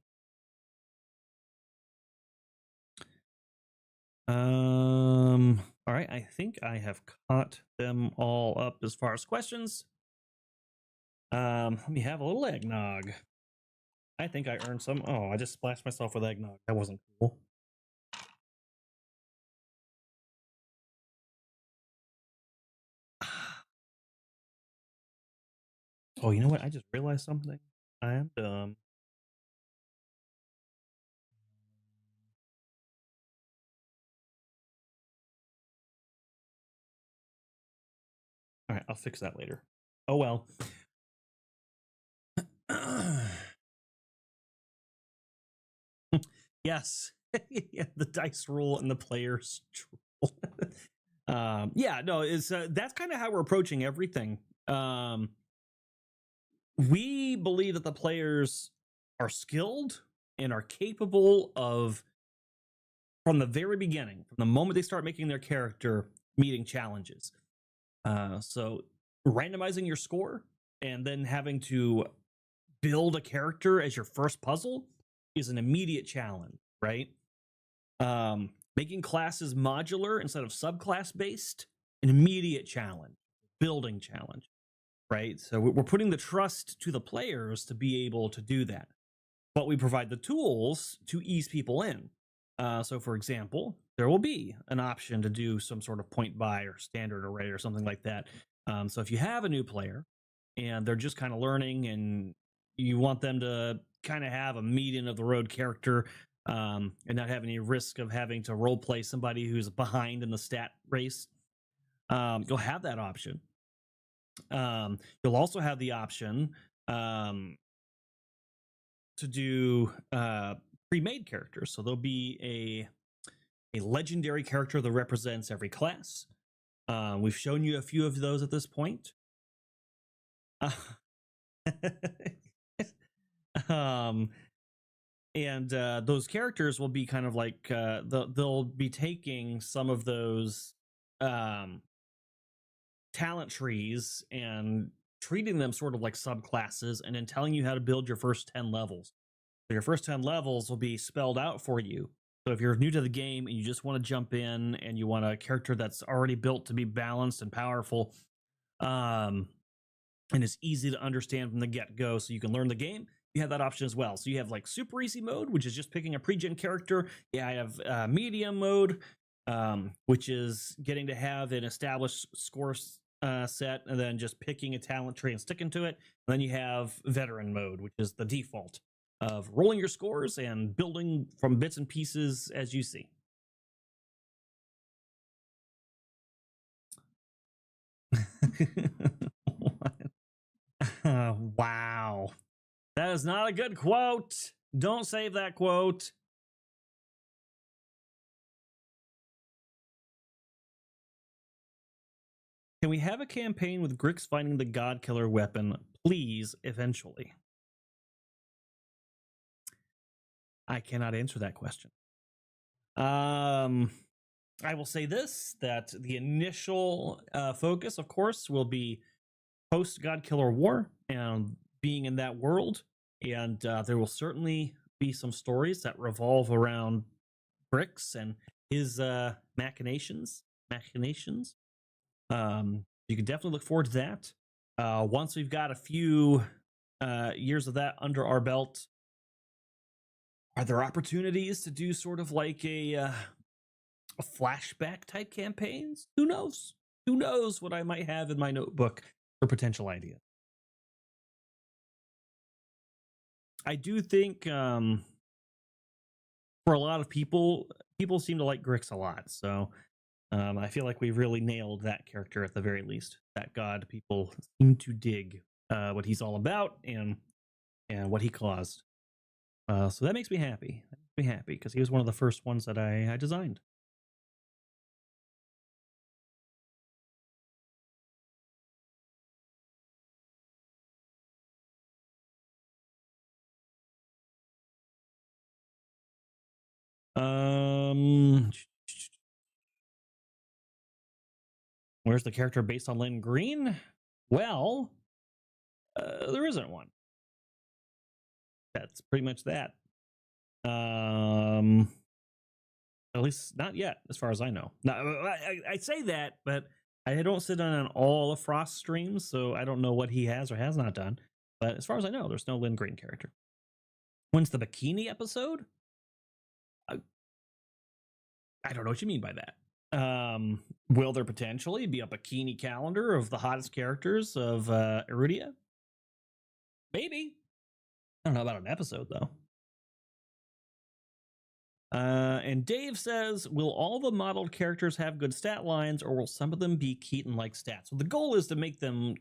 All right, I think I have caught them all up as far as questions. Let me have a little eggnog. I think I earned some. Oh, I just splashed myself with eggnog. That wasn't cool. Oh, you know what? I just realized something. I am dumb. All right, I'll fix that later. Oh well. Yes. Yeah, the dice roll and the players roll. Yeah, no, it's that's kind of how we're approaching everything. We believe that the players are skilled and are capable of, from the very beginning, from the moment they start making their character, meeting challenges. So randomizing your score and then having to build a character as your first puzzle is an immediate challenge, right? Making classes modular instead of subclass based, an immediate challenge, building challenge, right? So we're putting the trust to the players to be able to do that, but we provide the tools to ease people in. So for example, there will be an option to do some sort of point buy or standard array or something like that. So if you have a new player and they're just kind of learning and you want them to kind of have a median of the road character, and not have any risk of having to role play somebody who's behind in the stat race, you'll have that option. You'll also have the option to do pre-made characters. So there'll be a legendary character that represents every class. We've shown you a few of those at this point. And those characters will be kind of like they'll be taking some of those talent trees and treating them sort of like subclasses and then telling you how to build your first 10 levels. So your first 10 levels will be spelled out for you. So if you're new to the game and you just want to jump in and you want a character that's already built to be balanced and powerful, and it's easy to understand from the get-go so you can learn the game, you have that option as well. So you have like super easy mode, which is just picking a pre-gen character. Yeah, I have medium mode, which is getting to have an established score set and then just picking a talent tree and sticking to it. And then you have veteran mode, which is the default of rolling your scores and building from bits and pieces as you see. Wow. That is not a good quote. Don't save that quote. Can we have a campaign with Grix finding the God Killer weapon, please, eventually? I cannot answer that question. I will say this, that the initial focus, of course, will be post God Killer War and being in that world. And there will certainly be some stories that revolve around Grix and his machinations. You can definitely look forward to that. Once we've got a few years of that under our belt, are there opportunities to do sort of like a flashback type campaigns? Who knows? Who knows what I might have in my notebook for potential ideas? I do think for a lot of people seem to like Grix a lot. So I feel like we've really nailed that character at the very least. That god, people seem to dig what he's all about and what he caused. So that makes me happy. That makes me happy because he was one of the first ones that I designed. Where's the character based on Lynn Green? Well, there isn't one. That's pretty much that. At least not yet, as far as I know. Now, I say that, but I don't sit on all of Frost streams, so I don't know what he has or has not done. But as far as I know, there's no Lynn Green character. When's the bikini episode? I don't know what you mean by that. Will there potentially be a bikini calendar of the hottest characters of Erudia? Maybe. I don't know about an episode, though. And Dave says, will all the modeled characters have good stat lines, or will some of them be Keaton-like stats? So the goal is to make them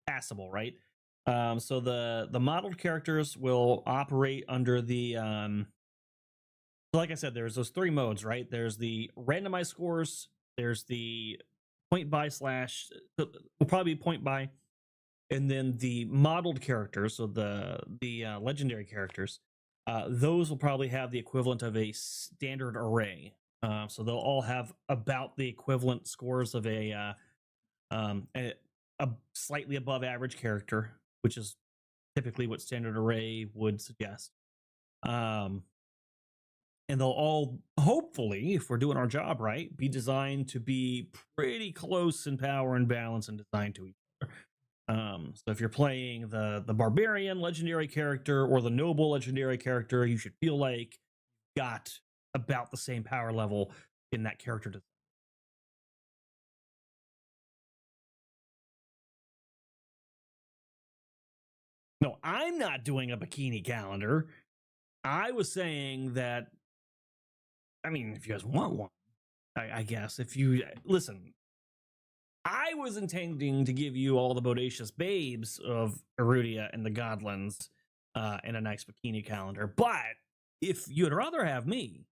passable, right? So the modeled characters will operate under the like I said, there's those 3 modes, right? There's the randomized scores, there's the point by slash, will probably be point by, and then the modeled characters, so the legendary characters, those will probably have the equivalent of a standard array. So they'll all have about the equivalent scores of a slightly above average character, which is typically what standard array would suggest. And they'll all, hopefully, if we're doing our job right, be designed to be pretty close in power and balance and designed to each other. So if you're playing the barbarian legendary character or the noble legendary character, you should feel like you got about the same power level in that character design. No, I'm not doing a bikini calendar. I was saying that, I mean, if you guys want one, I guess. If you listen, I was intending to give you all the bodacious babes of Erudia and the Godlands in a nice bikini calendar. But if you'd rather have me,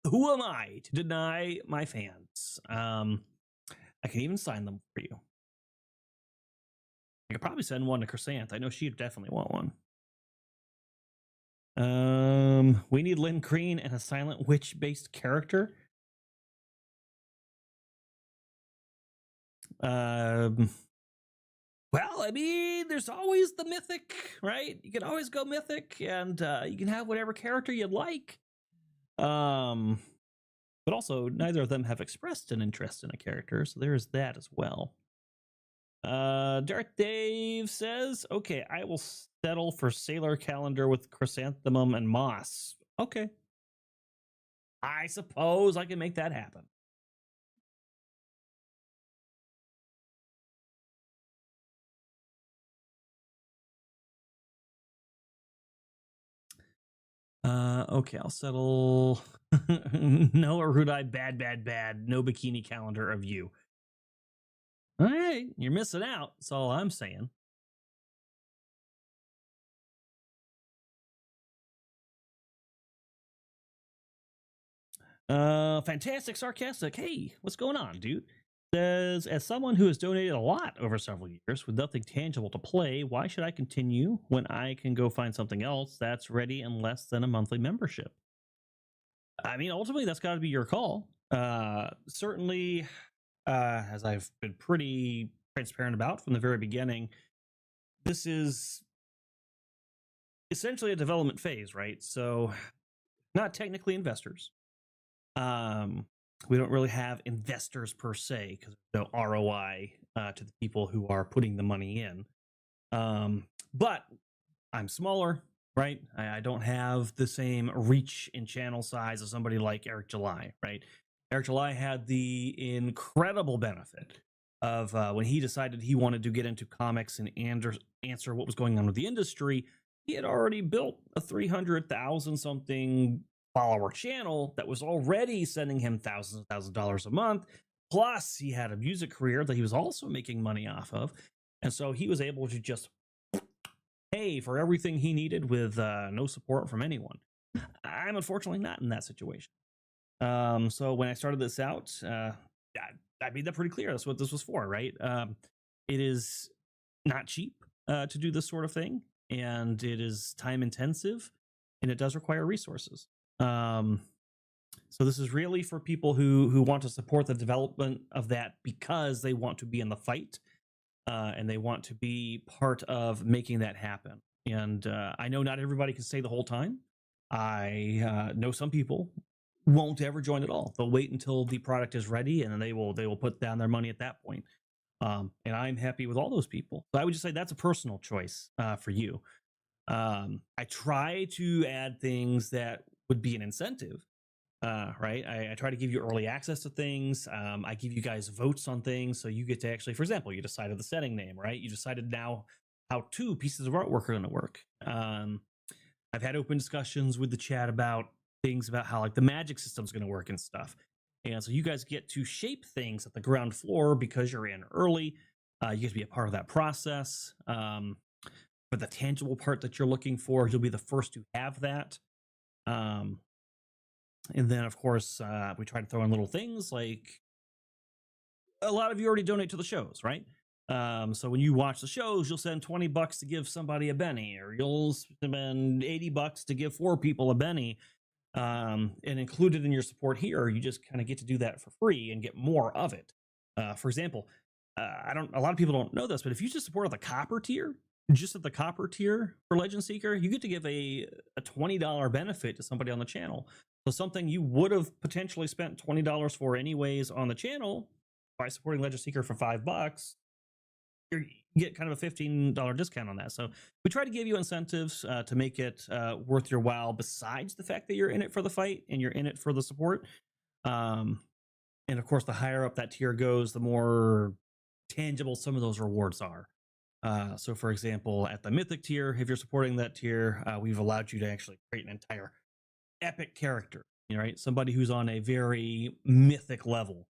who am I to deny my fans? I can even sign them for you. I could probably send one to Chrysanth. I know she'd definitely want one. We need Lynn Crean and a silent witch-based character. Well, I mean, there's always the mythic, right? You can always go mythic, and you can have whatever character you'd like. But also, neither of them have expressed an interest in a character, so there's that as well. Dark Dave says, okay, I will settle for Sailor Calendar with Chrysanthemum and Moss. Okay. I suppose I can make that happen. Okay, I'll settle. No Erudi, bad. No bikini calendar of you. All right, you're missing out. That's all I'm saying. Fantastic, sarcastic. Hey, what's going on, dude? Says, as someone who has donated a lot over several years with nothing tangible to play, why should I continue when I can go find something else that's ready in less than a monthly membership? I mean, ultimately, that's got to be your call. Certainly, as I've been pretty transparent about from the very beginning, this is essentially a development phase, right? So, not technically investors. We don't really have investors per se because there's no ROI to the people who are putting the money in. But I'm smaller, right? I don't have the same reach in channel size as somebody like Eric July, right? Eric July had the incredible benefit of when he decided he wanted to get into comics and answer what was going on with the industry. He had already built a 300,000 something follower channel that was already sending him thousands of dollars a month. Plus, he had a music career that he was also making money off of. And so he was able to just pay for everything he needed with no support from anyone. I'm unfortunately not in that situation. So when I started this out, I made that pretty clear. That's what this was for, right? It is not cheap to do this sort of thing, and it is time intensive, and it does require resources. So this is really for people who want to support the development of that because they want to be in the fight, and they want to be part of making that happen. And I know not everybody can stay the whole time. I know some people won't ever join at all. They'll wait until the product is ready, and then they will put down their money at that point. And I'm happy with all those people. So I would just say that's a personal choice for you. I try to add things that would be an incentive, right? I try to give you early access to things. I give you guys votes on things, so you get to actually, for example, you decided the setting name, right? You decided now how 2 pieces of artwork are going to work. I've had open discussions with the chat about things about how like the magic system's going to work and stuff. And so you guys get to shape things at the ground floor because you're in early. You get to be a part of that process. For the tangible part that you're looking for, you'll be the first to have that. And then, of course, we try to throw in little things like a lot of you already donate to the shows, right? So when you watch the shows, you'll send $20 to give somebody a Benny, or you'll spend $80 to give 4 people a Benny. And included in your support here, you just kind of get to do that for free and get more of it. For example, a lot of people don't know this, but if you just support at the copper tier, just at the copper tier for Legend Seeker, you get to give a $20 benefit to somebody on the channel. So something you would have potentially spent $20 for anyways on the channel, by supporting Legend Seeker for $5, you get kind of a $15 discount on that. So we try to give you incentives to make it worth your while, besides the fact that you're in it for the fight and you're in it for the support. And of course, the higher up that tier goes, the more tangible some of those rewards are. So for example, at the mythic tier, if you're supporting that tier, we've allowed you to actually create an entire epic character, right? Somebody who's on a very mythic level.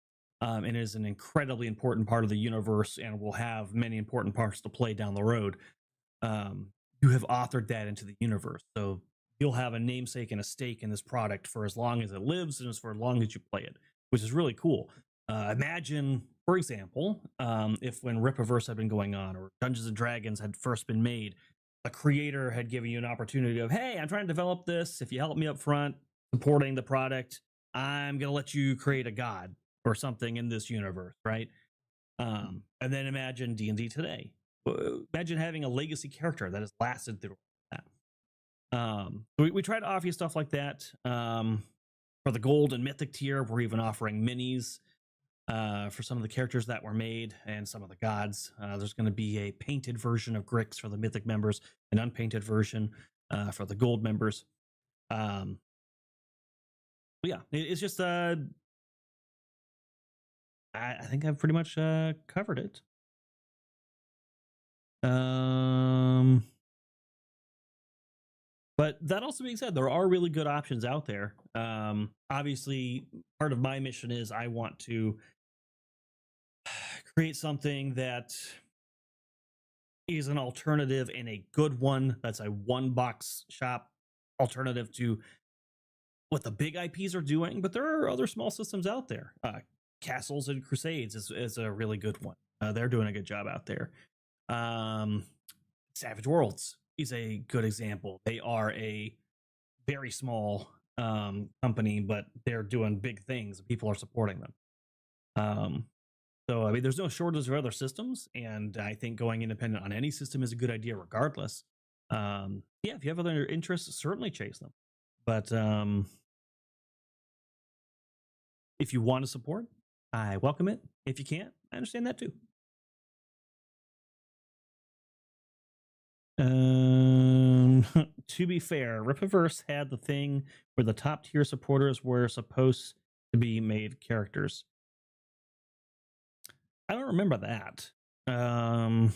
And is an incredibly important part of the universe and will have many important parts to play down the road. You have authored that into the universe. So you'll have a namesake and a stake in this product for as long as it lives and for as long as you play it, which is really cool. Imagine, for example, if when Rippaverse had been going on or Dungeons and Dragons had first been made, a creator had given you an opportunity of, hey, I'm trying to develop this. If you help me up front supporting the product, I'm going to let you create a god or something in this universe, right? And then imagine D&D today. Imagine having a legacy character that has lasted through that. We try to offer you stuff like that. For the gold and mythic tier, we're even offering minis for some of the characters that were made and some of the gods. There's going to be a painted version of Grix for the mythic members, an unpainted version for the gold members. But yeah, it's just I think I've pretty much covered it. But that also being said, there are really good options out there. Obviously, part of my mission is I want to create something that is an alternative and a good one. That's a one-box shop alternative to what the big IPs are doing. But there are other small systems out there. Castles and Crusades is a really good one. They're doing a good job out there. Savage Worlds is a good example. They are a very small company, but they're doing big things. People are supporting them. So, I mean, there's no shortage of other systems, and I think going independent on any system is a good idea regardless. Yeah, if you have other interests, certainly chase them. But if you want to support, I welcome it. If you can't, I understand that too. To be fair, Rippaverse had the thing where the top tier supporters were supposed to be made characters. I don't remember that. I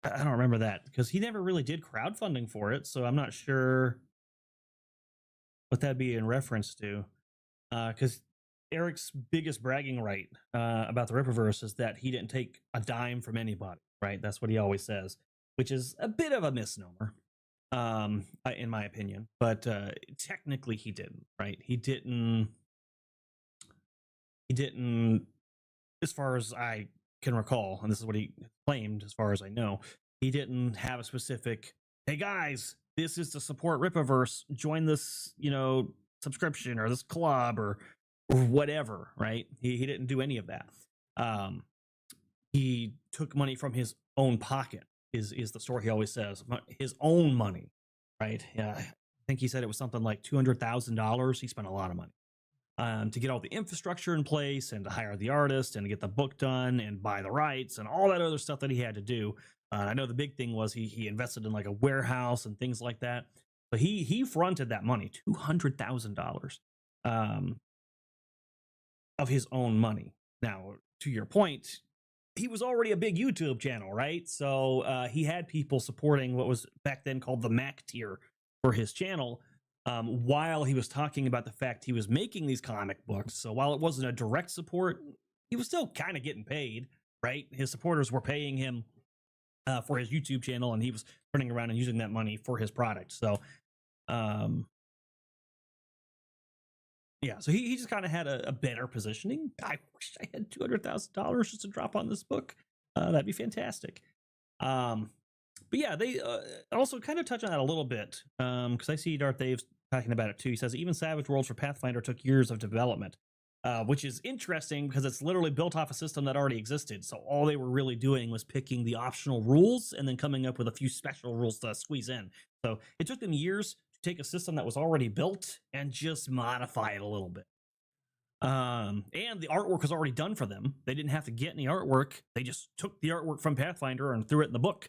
don't remember that because he never really did crowdfunding for it, so I'm not sure what that'd be in reference to. Because Eric's biggest bragging right about the Rippaverse is that he didn't take a dime from anybody, right? That's what he always says, which is a bit of a misnomer, in my opinion. But technically, he didn't, right? He didn't, as far as I can recall, and this is what he claimed, as far as I know, he didn't have a specific, hey guys, this is to support Rippaverse, join this, subscription or this club or whatever, right? He didn't do any of that. He took money from his own pocket, is the story he always says, his own money, right? Yeah, I think he said it was something like $200,000. He spent a lot of money to get all the infrastructure in place and to hire the artist and to get the book done and buy the rights and all that other stuff that he had to do. I know the big thing was he invested in like a warehouse and things like that. But he fronted that money, $200,000 of his own money. Now, to your point, he was already a big YouTube channel, right? So he had people supporting what was back then called the Mac tier for his channel, while he was talking about the fact he was making these comic books. So while it wasn't a direct support, he was still kind of getting paid, right? His supporters were paying him for his YouTube channel, and he was turning around and using that money for his product. So, yeah, so he just kind of had a better positioning. I wish I had $200,000 just to drop on this book. That'd be fantastic. But yeah, they also kind of touch on that a little bit, because I see Darth Dave's talking about it too. He says even Savage Worlds for Pathfinder took years of development, which is interesting because it's literally built off a system that already existed. So all they were really doing was picking the optional rules and then coming up with a few special rules to squeeze in. So it took them years to take a system that was already built and just modify it a little bit. And the artwork was already done for them. They didn't have to get any artwork. They just took the artwork from Pathfinder and threw it in the book.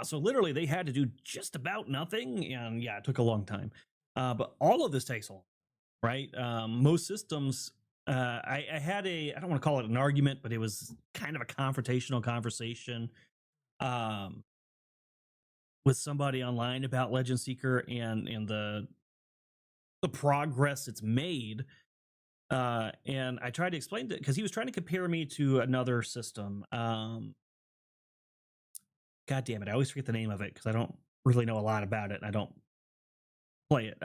So literally they had to do just about nothing. And yeah, it took a long time. But all of this takes a long time, right? Most systems, I had I don't want to call it an argument, but it was kind of a confrontational conversation with somebody online about Legend Seeker and the progress it's made. And I tried to explain it because he was trying to compare me to another system. God damn it, I always forget the name of it because I don't really know a lot about it and I don't play it.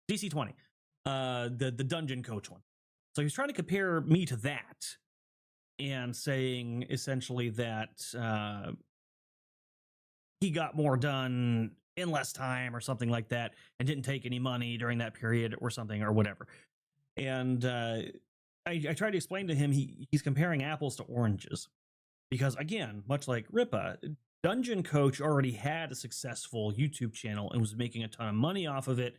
DC-20, the dungeon coach one. So he was trying to compare me to that and saying essentially that he got more done in less time or something like that and didn't take any money during that period or something or whatever. And I tried to explain to him he's comparing apples to oranges because, again, much like Ripa, Dungeon Coach already had a successful YouTube channel and was making a ton of money off of it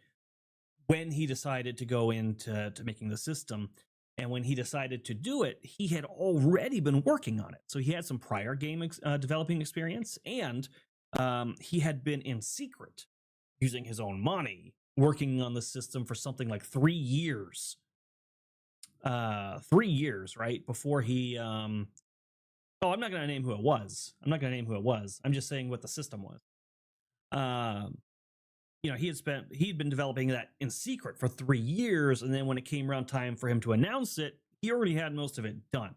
when he decided to go into making the system. And when he decided to do it, he had already been working on it. So he had some prior game developing experience, and he had been in secret using his own money working on the system for something like 3 years. 3 years, right? Before he I'm not going to name who it was. I'm just saying what the system was. He'd been developing that in secret for 3 years, and then when it came around time for him to announce it, he already had most of it done.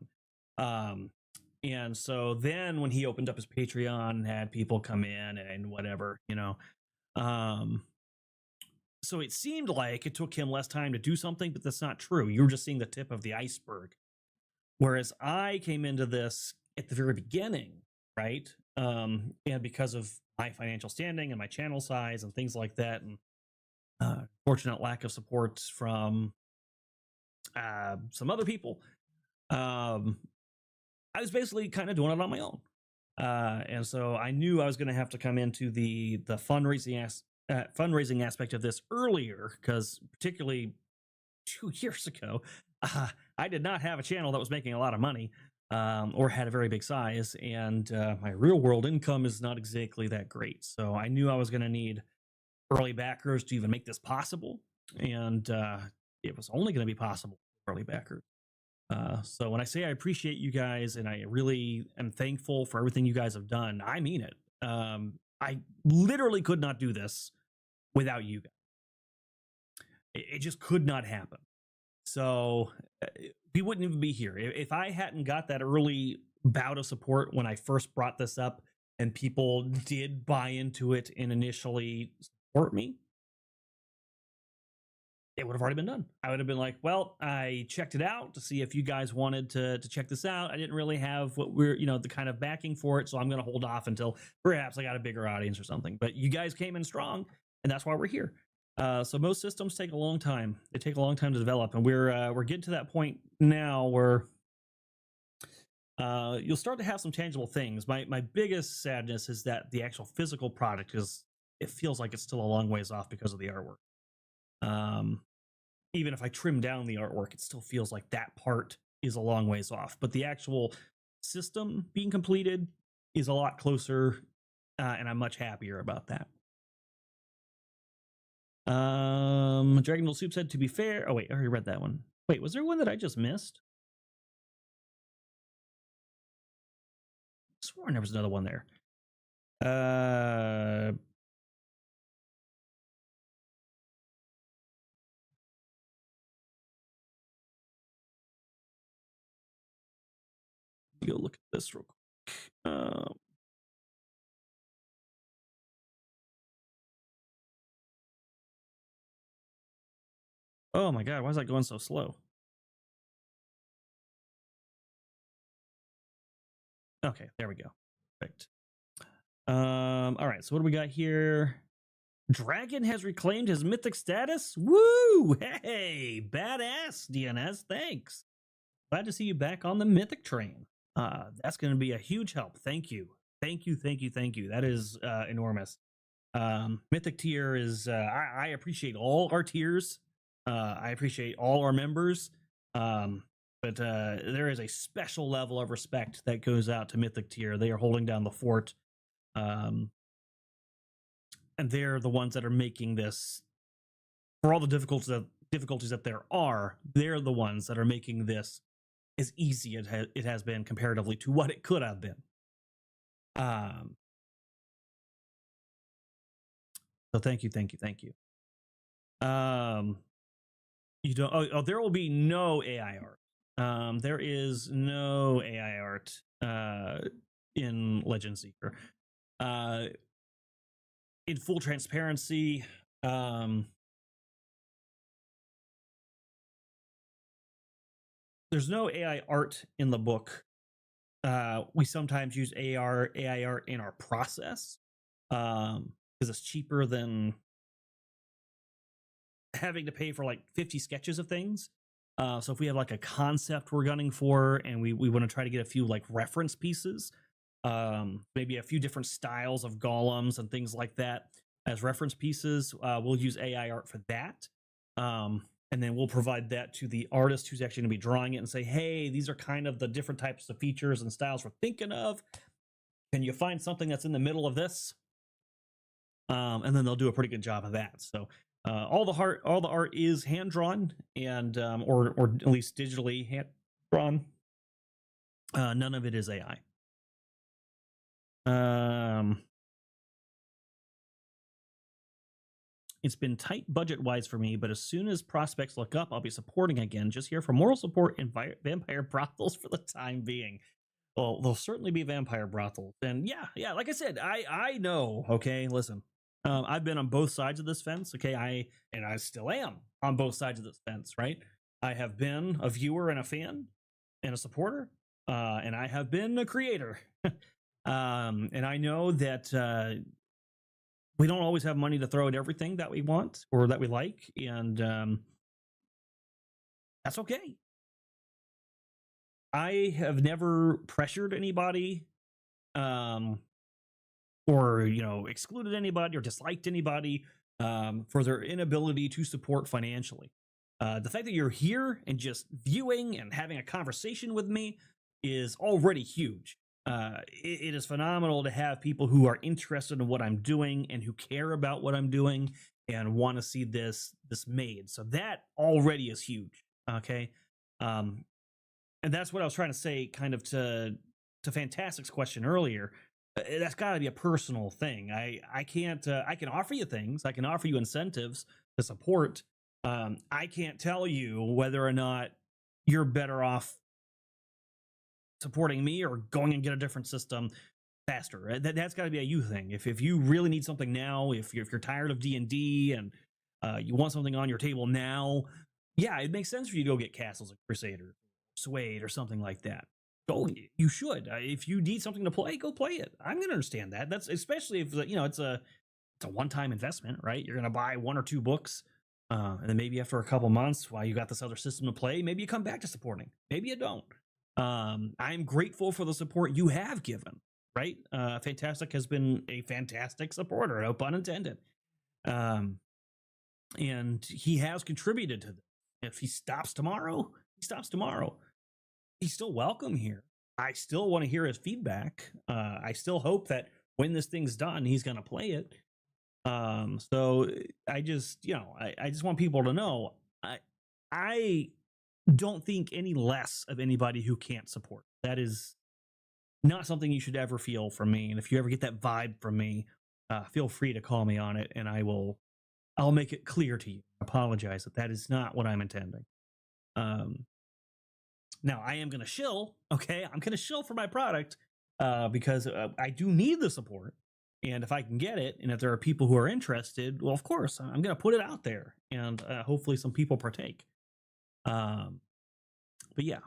And so then when he opened up his Patreon and had people come in and whatever, so it seemed like it took him less time to do something, but that's not true. You were just seeing the tip of the iceberg. Whereas I came into this at the very beginning, right? And because of my financial standing and my channel size and things like that, and fortunate lack of support from some other people, I was basically kind of doing it on my own. And so I knew I was going to have to come into the fundraising aspect of this earlier, because particularly 2 years ago, I did not have a channel that was making a lot of money or had a very big size, and my real world income is not exactly that great. So I knew I was going to need early backers to even make this possible, and it was only going to be possible for early backers. So when I say I appreciate you guys and I really am thankful for everything you guys have done, I mean it. I literally could not do this without you guys. It just could not happen. So we wouldn't even be here. If I hadn't got that early bout of support when I first brought this up and people did buy into it and initially support me, it would have already been done. I would have been like, well, I checked it out to see if you guys wanted to check this out. I didn't really have what we're, the kind of backing for it. So I'm going to hold off until perhaps I got a bigger audience or something. But you guys came in strong, and that's why we're here. So most systems take a long time. They take a long time to develop, and we're getting to that point now where you'll start to have some tangible things. My biggest sadness is that the actual physical product it feels like it's still a long ways off because of the artwork. Even if I trim down the artwork, it still feels like that part is a long ways off. But the actual system being completed is a lot closer, and I'm much happier about that. Dragon Ball Soup said, to be fair. Oh wait, I already read that one. Wait, was there one that I just missed? sworn there was another one there. Go look at this real quick. Oh my god, why is that going so slow? Okay, there we go. Perfect. All right, so what do we got here? Dragon has reclaimed his mythic status. Woo! Hey, badass, DNS. Thanks. Glad to see you back on the mythic train. That's going to be a huge help. Thank you. Thank you. Thank you. Thank you. That is enormous. Mythic tier is, I appreciate all our tiers. I appreciate all our members. But there is a special level of respect that goes out to Mythic tier. They are holding down the fort. And they're the ones that are making this, for all the difficulties that there are, they're the ones that are making this as easy as it has been comparatively to what it could have been. So thank you. You don't. There will be no AI art. There is no AI art in Legend Seeker. In full transparency, there's no AI art in the book. We sometimes use AI art in our process because it's cheaper than having to pay for like 50 sketches of things. So if we have like a concept we're gunning for and we want to try to get a few like reference pieces, maybe a few different styles of golems and things like that as reference pieces, we'll use AI art for that. And then we'll provide that to the artist who's actually going to be drawing it and say, hey, these are kind of the different types of features and styles we're thinking of. Can you find something that's in the middle of this? And then they'll do a pretty good job of that. So all the art is hand drawn and or at least digitally hand drawn. None of it is AI. It's been tight budget-wise for me, but as soon as prospects look up, I'll be supporting again. Just here for moral support and vampire brothels for the time being. Well, there'll certainly be vampire brothels. And yeah, like I said, I know, okay, listen. I've been on both sides of this fence, okay? I still am on both sides of this fence, right? I have been a viewer and a fan and a supporter, and I have been a creator. And I know that we don't always have money to throw at everything that we want or that we like, and that's okay. I have never pressured anybody, or excluded anybody or disliked anybody for their inability to support financially. The fact that you're here and just viewing and having a conversation with me is already huge. It is phenomenal to have people who are interested in what I'm doing and who care about what I'm doing and want to see this made. So that already is huge. Okay. And that's what I was trying to say kind of to Fantastic's question earlier. That's got to be a personal thing. I can't, I can offer you things. I can offer you incentives to support. I can't tell you whether or not you're better off supporting me or going and get a different system faster. That's got to be a you thing. If you really need something now, if you're tired of D&D and you want something on your table now, yeah, it makes sense for you to go get Castles of Crusader, Suede, or something like that. Go, you should. If you need something to play, go play it. I'm gonna understand that. That's especially if it's a one-time investment, right? You're gonna buy 1 or 2 books, and then maybe after a couple months, while you got this other system to play, maybe you come back to supporting. Maybe you don't. I'm grateful for the support you have given. Right? Fantastic has been a fantastic supporter, no pun intended. And he has contributed to this. If he stops tomorrow, he stops tomorrow. He's still welcome here. I still want to hear his feedback. I still hope that when this thing's done, he's going to play it. So I just, I just want people to know, I don't think any less of anybody who can't support. That is not something you should ever feel from me. And if you ever get that vibe from me, feel free to call me on it, and I'll make it clear to you. Apologize that is not what I'm intending. Now I am gonna shill. Okay, I'm gonna shill for my product because I do need the support, and if I can get it, and if there are people who are interested, well, of course I'm gonna put it out there, and hopefully some people partake. But yeah.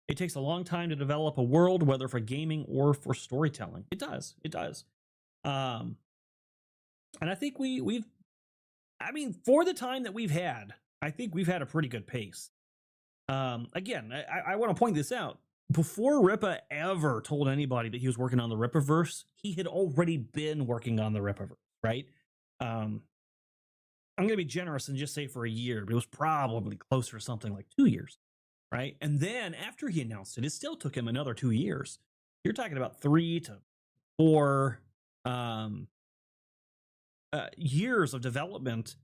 It takes a long time to develop a world, whether for gaming or for storytelling. It does. It does. And I think I mean, for the time that we've had, I think we've had a pretty good pace. Again, I want to point this out. Before Ripa ever told anybody that he was working on the Ripaverse, he had already been working on the Ripaverse, right? I'm going to be generous and just say for a year, but it was probably closer to something like 2 years, right? And then after he announced it, it still took him another 2 years. You're talking about 3 to 4 years of development.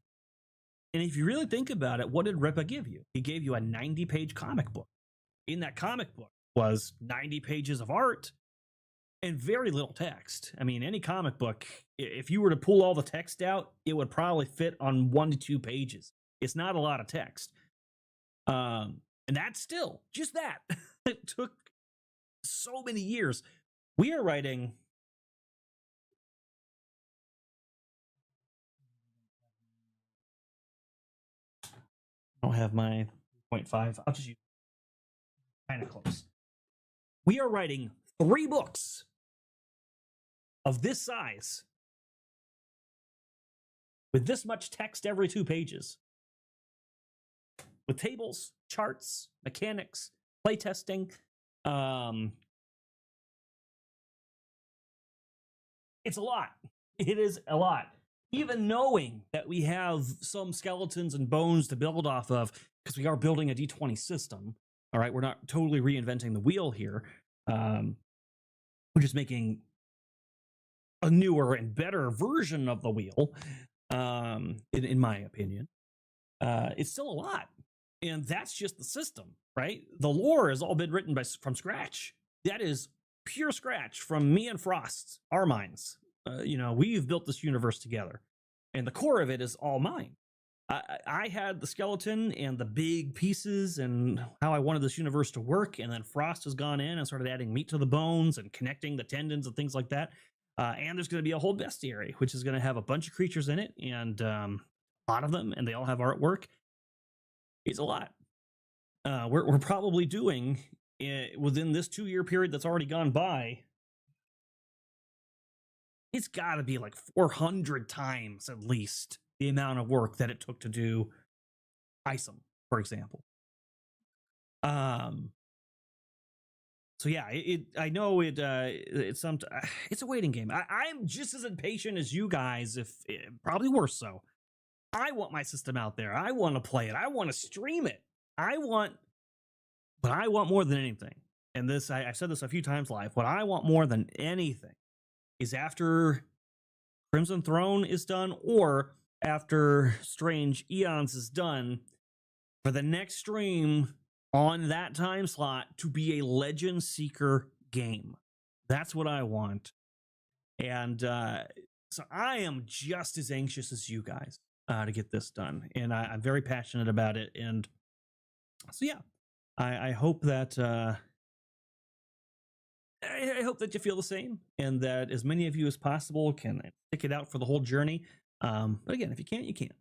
And if you really think about it, what did Ripa give you? He gave you a 90-page comic book. In that comic book was 90 pages of art and very little text. I mean, any comic book, if you were to pull all the text out, it would probably fit on 1 to 2 pages. It's not a lot of text. And that's still just that. It took so many years. We are writing. I don't have my 0.5. I'll just use kind of close. We are writing 3 books of this size with this much text every 2 pages, with tables, charts, mechanics, playtesting. It's a lot. It is a lot. Even knowing that we have some skeletons and bones to build off of, because we are building a D20 system. All right, we're not totally reinventing the wheel here. We're just making a newer and better version of the wheel, in my opinion. It's still a lot, and that's just the system, right? The lore has all been written from scratch. That is pure scratch from me and Froste, our minds. We've built this universe together, and the core of it is all mine. I had the skeleton and the big pieces and how I wanted this universe to work, and then Froste has gone in and started adding meat to the bones and connecting the tendons and things like that. And there's going to be a whole bestiary, which is going to have a bunch of creatures in it, and a lot of them, and they all have artwork. It's a lot. We're probably doing, within this 2-year period that's already gone by, it's got to be like 400 times at least the amount of work that it took to do Isom, for example. So yeah, I know it's a waiting game. I'm just as impatient as you guys, probably worse so. I want my system out there. I want to play it. I want to stream it. But I want more than anything. And this, I've said this a few times live. What I want more than anything is after Crimson Throne is done, or after Strange Eons is done, for the next stream on that time slot to be a Legend Seeker game. That's what I want. And so I am just as anxious as you guys to get this done. And I'm very passionate about it. And so, yeah, I hope that I hope that you feel the same, and that as many of you as possible can stick it out for the whole journey. But again, if you can't, you can't.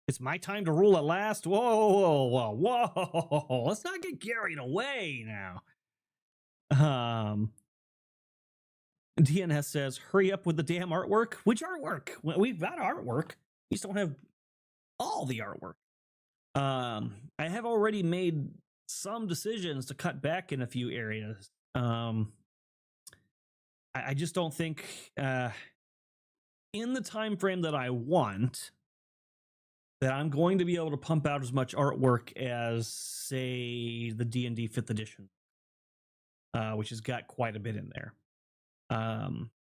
It's my time to rule at last. Whoa. Let's not get carried away now. DNS says, hurry up with the damn artwork. Which artwork? We've got artwork. We just don't have all the artwork. I have already made some decisions to cut back in a few areas. I just don't think in the time frame that I want that I'm going to be able to pump out as much artwork as, say, the D&D 5th edition, which has got quite a bit in there.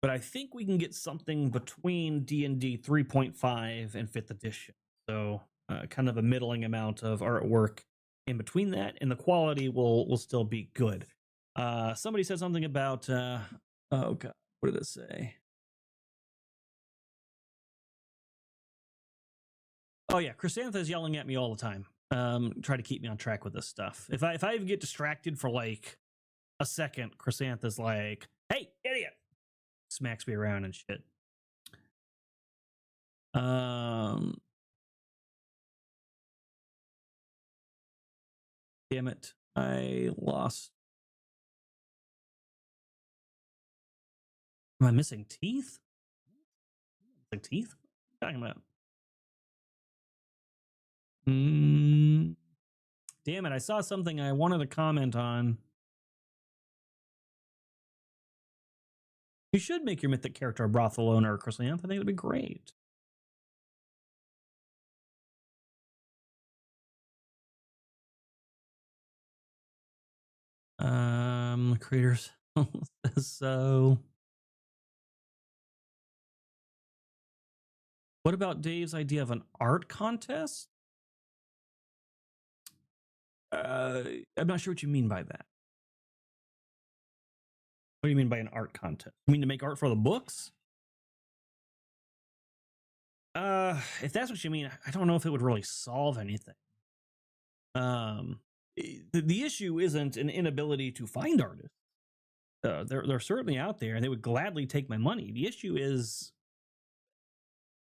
but I think we can get something between D&D 3.5 and 5th edition. So kind of a middling amount of artwork in between that, and the quality will still be good. Somebody said something about oh god, what did it say? Oh yeah, Chrysantha's yelling at me all the time. Try to keep me on track with this stuff. If I get distracted for like a second, Chrysantha's like, "Hey, idiot!" Smacks me around and shit. Damn it, I lost. Am I missing teeth? Missing teeth? What are you talking about? Damn it, I saw something I wanted to comment on. You should make your mythic character a brothel owner, Chrysantha. I think it'd be great. Creators. So, what about Dave's idea of an art contest? I'm not sure what you mean by that. What do you mean by an art contest? You mean to make art for the books? If that's what you mean, I don't know if it would really solve anything. The issue isn't an inability to find artists. They're certainly out there, and they would gladly take my money. The issue is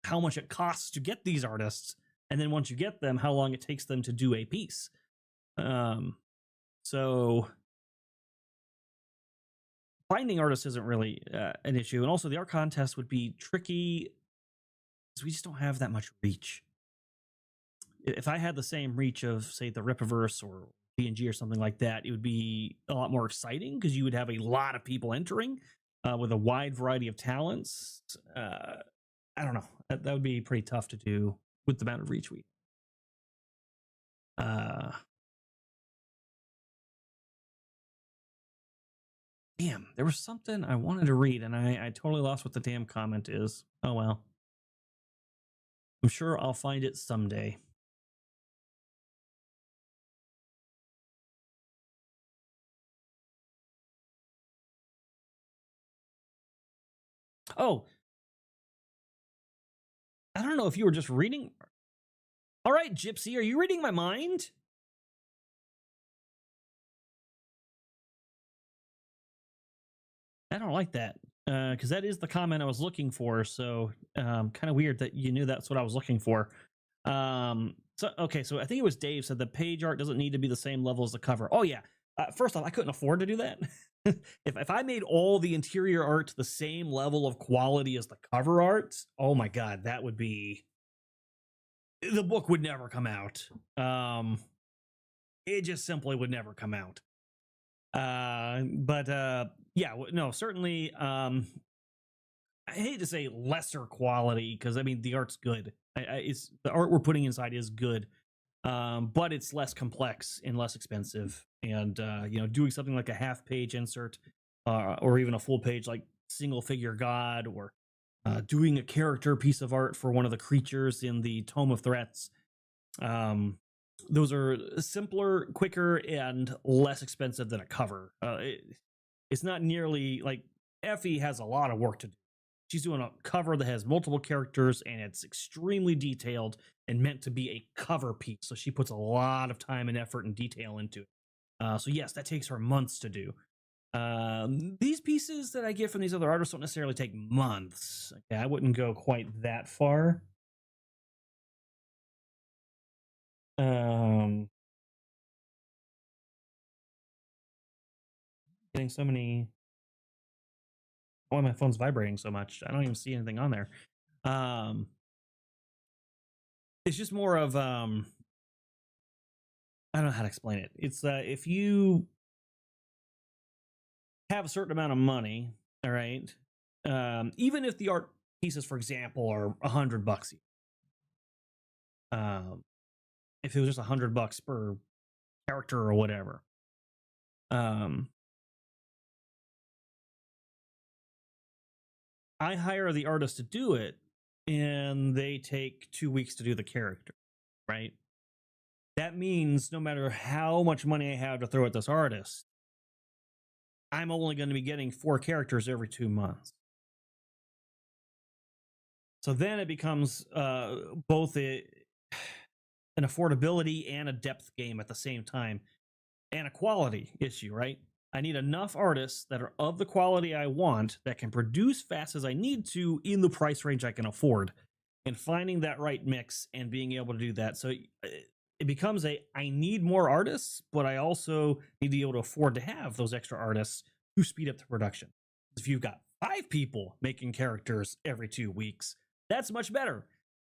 how much it costs to get these artists, and then once you get them, how long it takes them to do a piece. So finding artists isn't really an issue, and also the art contest would be tricky because we just don't have that much reach. If I had the same reach of, say, the Rippaverse or D&G or something like that, it would be a lot more exciting because you would have a lot of people entering with a wide variety of talents. I don't know. That would be pretty tough to do with the amount of reach we. Damn, there was something I wanted to read, and I totally lost what the damn comment is. Oh well. I'm sure I'll find it someday. Oh, I don't know if you were just reading. All right, Gypsy, are you reading my mind? I don't like that because that is the comment I was looking for. So kind of weird that you knew that's what I was looking for. So okay, so I think it was Dave said the page art doesn't need to be the same level as the cover. Oh yeah. First off, I couldn't afford to do that. if I made all the interior art to the same level of quality as the cover art, oh my god, that would be, the book would never come out. It just simply would never come out. But yeah, no, certainly. I hate to say lesser quality because I mean the art's good. It's the art we're putting inside is good, but it's less complex and less expensive. And you know, doing something like a half-page insert, or even a full page like single figure god, or doing a character piece of art for one of the creatures in the Tome of Threats. Those are simpler, quicker, and less expensive than a cover. It's not nearly like Effie has a lot of work to do. She's doing a cover that has multiple characters, and it's extremely detailed and meant to be a cover piece. So she puts a lot of time and effort and detail into it. So yes, that takes her months to do. These pieces that I get from these other artists don't necessarily take months. Okay, I wouldn't go quite that far. Getting so many. Why my phone's vibrating so much? I don't even see anything on there. It's just more of I don't know how to explain it. It's if you have a certain amount of money, all right, even if the art pieces, for example, are $100, if it was just $100 per character or whatever, I hire the artist to do it, and they take 2 weeks to do the character, right? That means no matter how much money I have to throw at this artist, I'm only going to be getting 4 characters every 2 months. So then it becomes both an affordability and a depth game at the same time, and a quality issue, right? I need enough artists that are of the quality I want that can produce fast as I need to in the price range I can afford, and finding that right mix and being able to do that. So it becomes I need more artists, but I also need to be able to afford to have those extra artists who speed up the production. If you've got 5 people making characters every 2 weeks, that's much better.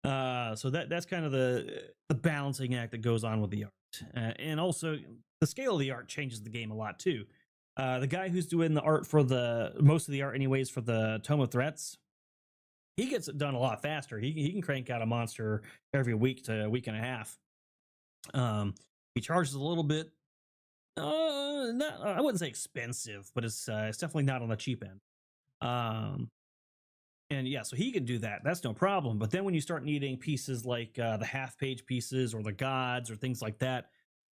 So that's kind of the balancing act that goes on with the art, and also the scale of the art changes the game a lot too. The guy who's doing the art for the most of the art, anyways, for the Tome of Threats, he gets it done a lot faster. He can crank out a monster every week to a week and a half. He charges a little bit. Not, I wouldn't say expensive, but it's definitely not on the cheap end. And yeah, so he can do that. That's no problem. But then when you start needing pieces like the half-page pieces or the gods or things like that,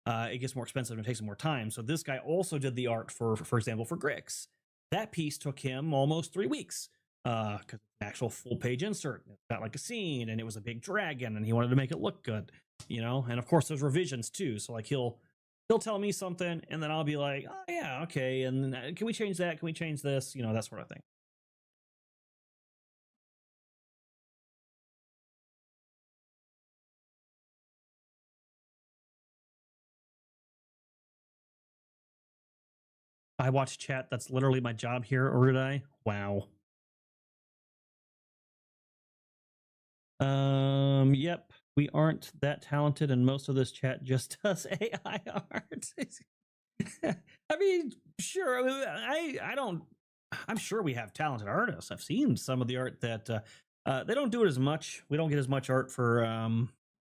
it gets more expensive and it takes more time. So this guy also did the art for example, for Grix. That piece took him almost 3 weeks because it's an actual full-page insert. It got like a scene, and it was a big dragon, and he wanted to make it look good, you know. And of course, there's revisions too. So like he'll tell me something, and then I'll be like, oh yeah, okay, and can we change that? Can we change this? You know, that sort of thing. I watch chat. That's literally my job here, Erudi. Wow. Yep. We aren't that talented, and most of this chat just does AI art. I mean, sure. I don't. I'm sure we have talented artists. I've seen some of the art that they don't do it as much. We don't get as much art for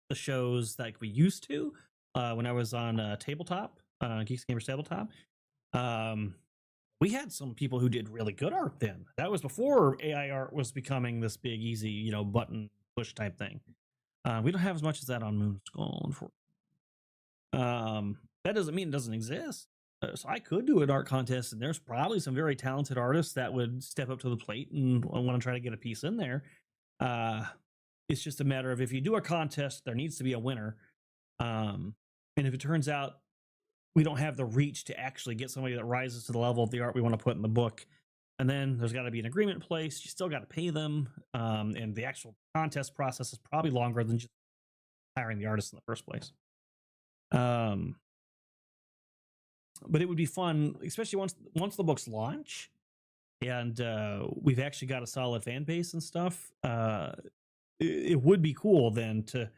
the shows like we used to when I was on tabletop, Geeks Gamers Tabletop. We had some people who did really good art then. That was before AI art was becoming this big, easy, you know, button push type thing. We don't have as much as that on Moonskull, unfortunately. That doesn't mean it doesn't exist. So I could do an art contest, and there's probably some very talented artists that would step up to the plate and want to try to get a piece in there. It's just a matter of, if you do a contest, there needs to be a winner. And if it turns out we don't have the reach to actually get somebody that rises to the level of the art we want to put in the book, and then there's got to be an agreement in place. You still got to pay them, and the actual contest process is probably longer than just hiring the artist in the first place. But it would be fun, especially once the books launch, and we've actually got a solid fan base and stuff. It would be cool then to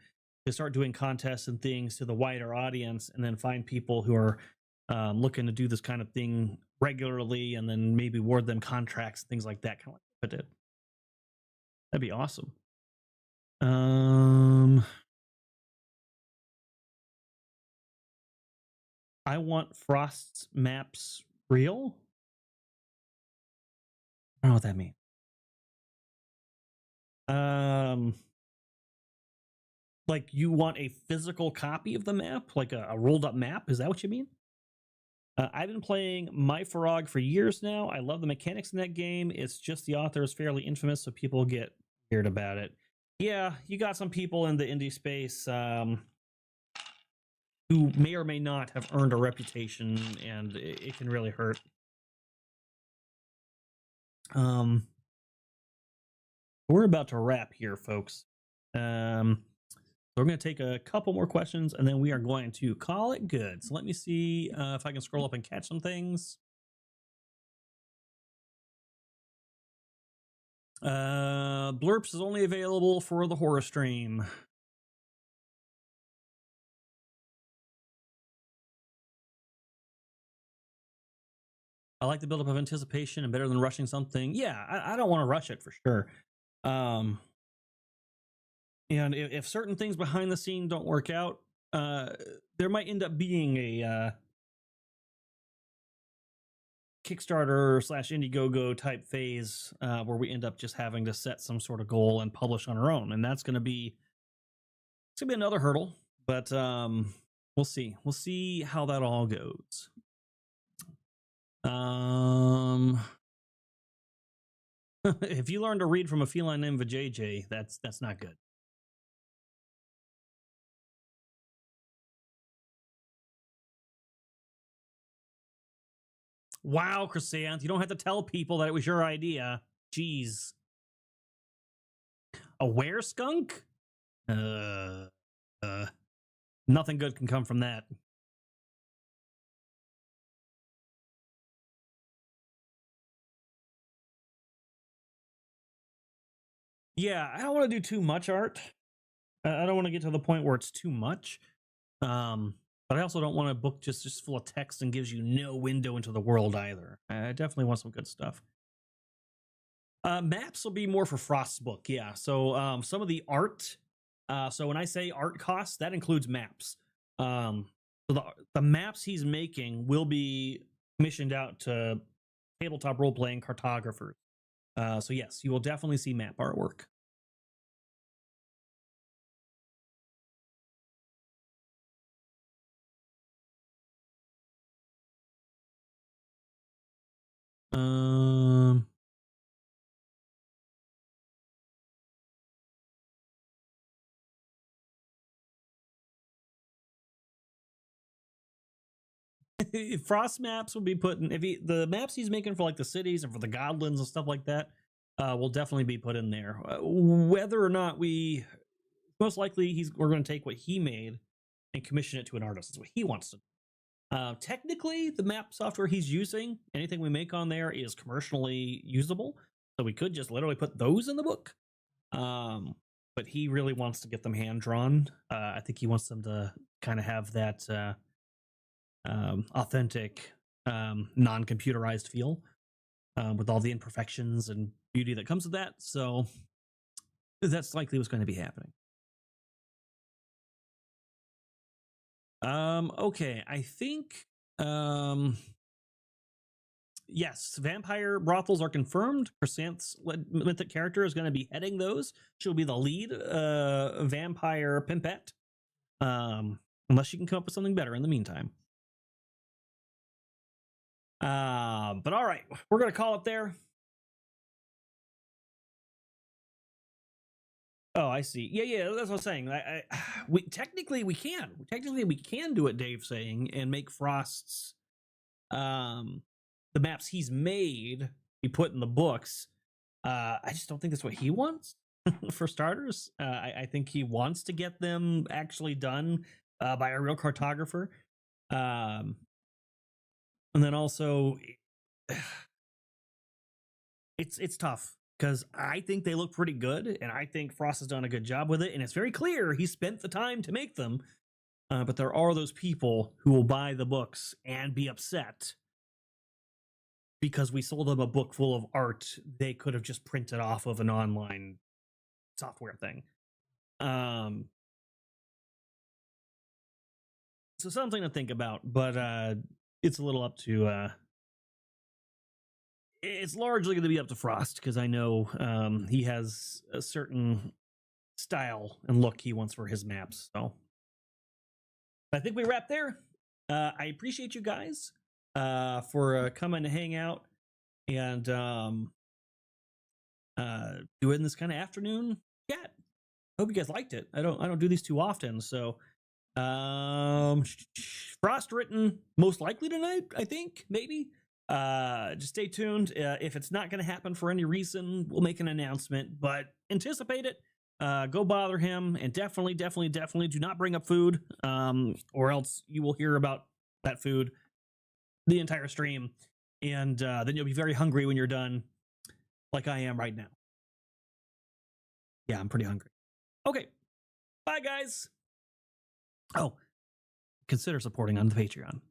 start doing contests and things to the wider audience, and then find people who are looking to do this kind of thing regularly, and then maybe award them contracts, things like that, kind of like I did. That'd be awesome. I want Froste's maps real. I don't know what that means. Like, you want a physical copy of the map, like a rolled up map? Is that what you mean? I've been playing My Farog for years now. I love the mechanics in that game. It's just the author is fairly infamous, so people get weird about it. Yeah, you got some people in the indie space who may or may not have earned a reputation, and it can really hurt. We're about to wrap here, folks. So we're going to take a couple more questions, and then we are going to call it good. So let me see if I can scroll up and catch some things. Blurps is only available for the horror stream. I like the buildup of anticipation and better than rushing something. Yeah, I don't want to rush it for sure. And if certain things behind the scene don't work out, there might end up being a Kickstarter / Indiegogo type phase where we end up just having to set some sort of goal and publish on our own, and that's going to be another hurdle. But we'll see. We'll see how that all goes. If you learn to read from a feline named Vajayjay, that's not good. Wow, Chrysanth, you don't have to tell people that it was your idea. Jeez. A were skunk? Nothing good can come from that. Yeah, I don't want to do too much art. I don't want to get to the point where it's too much. But I also don't want a book just full of text and gives you no window into the world either. I definitely want some good stuff. Maps will be more for Froste's book, yeah. So some of the art. So when I say art costs, that includes maps. So the maps he's making will be commissioned out to tabletop role-playing cartographers. So yes, you will definitely see map artwork. Frost maps will be put in the maps he's making for like the cities and for the goblins and stuff like that will definitely be put in there. Whether or not most likely we're going to take what he made and commission it to an artist. That's what he wants to do. Technically, the map software he's using, anything we make on there is commercially usable, so we could just literally put those in the book. But he really wants to get them hand drawn. I think he wants them to kind of have that authentic, non-computerized feel with all the imperfections and beauty that comes with that. So that's likely what's going to be happening. Okay, I think yes, vampire brothels are confirmed. Chrysanth's mythic character is going to be heading those. She'll be the lead vampire pimpette. Unless she can come up with something better in the meantime. But all right, we're gonna call it there. Oh, I see. Yeah, that's what I'm saying. Technically we can do what Dave's saying and make Frost's the maps he's made be put in the books. I just don't think that's what he wants. For starters, I think he wants to get them actually done by a real cartographer. And then also, it's tough because I think they look pretty good, and I think Frost has done a good job with it, and it's very clear he spent the time to make them. But there are those people who will buy the books and be upset because we sold them a book full of art they could have just printed off of an online software thing. So something to think about, but it's a little up to it's largely going to be up to Frost because I know he has a certain style and look he wants for his maps. So I think we wrap there. I appreciate you guys for coming to hang out and doing this kind of afternoon chat. Hope you guys liked it. I don't do these too often, so Frost written most likely tonight, I think, maybe. Just stay tuned. If it's not going to happen for any reason, we'll make an announcement, but anticipate it. Go bother him, and definitely do not bring up food, or else you will hear about that food the entire stream, and then you'll be very hungry when you're done, like I am right now. Yeah, I'm pretty hungry. Okay, bye guys. Oh, consider supporting on the Patreon.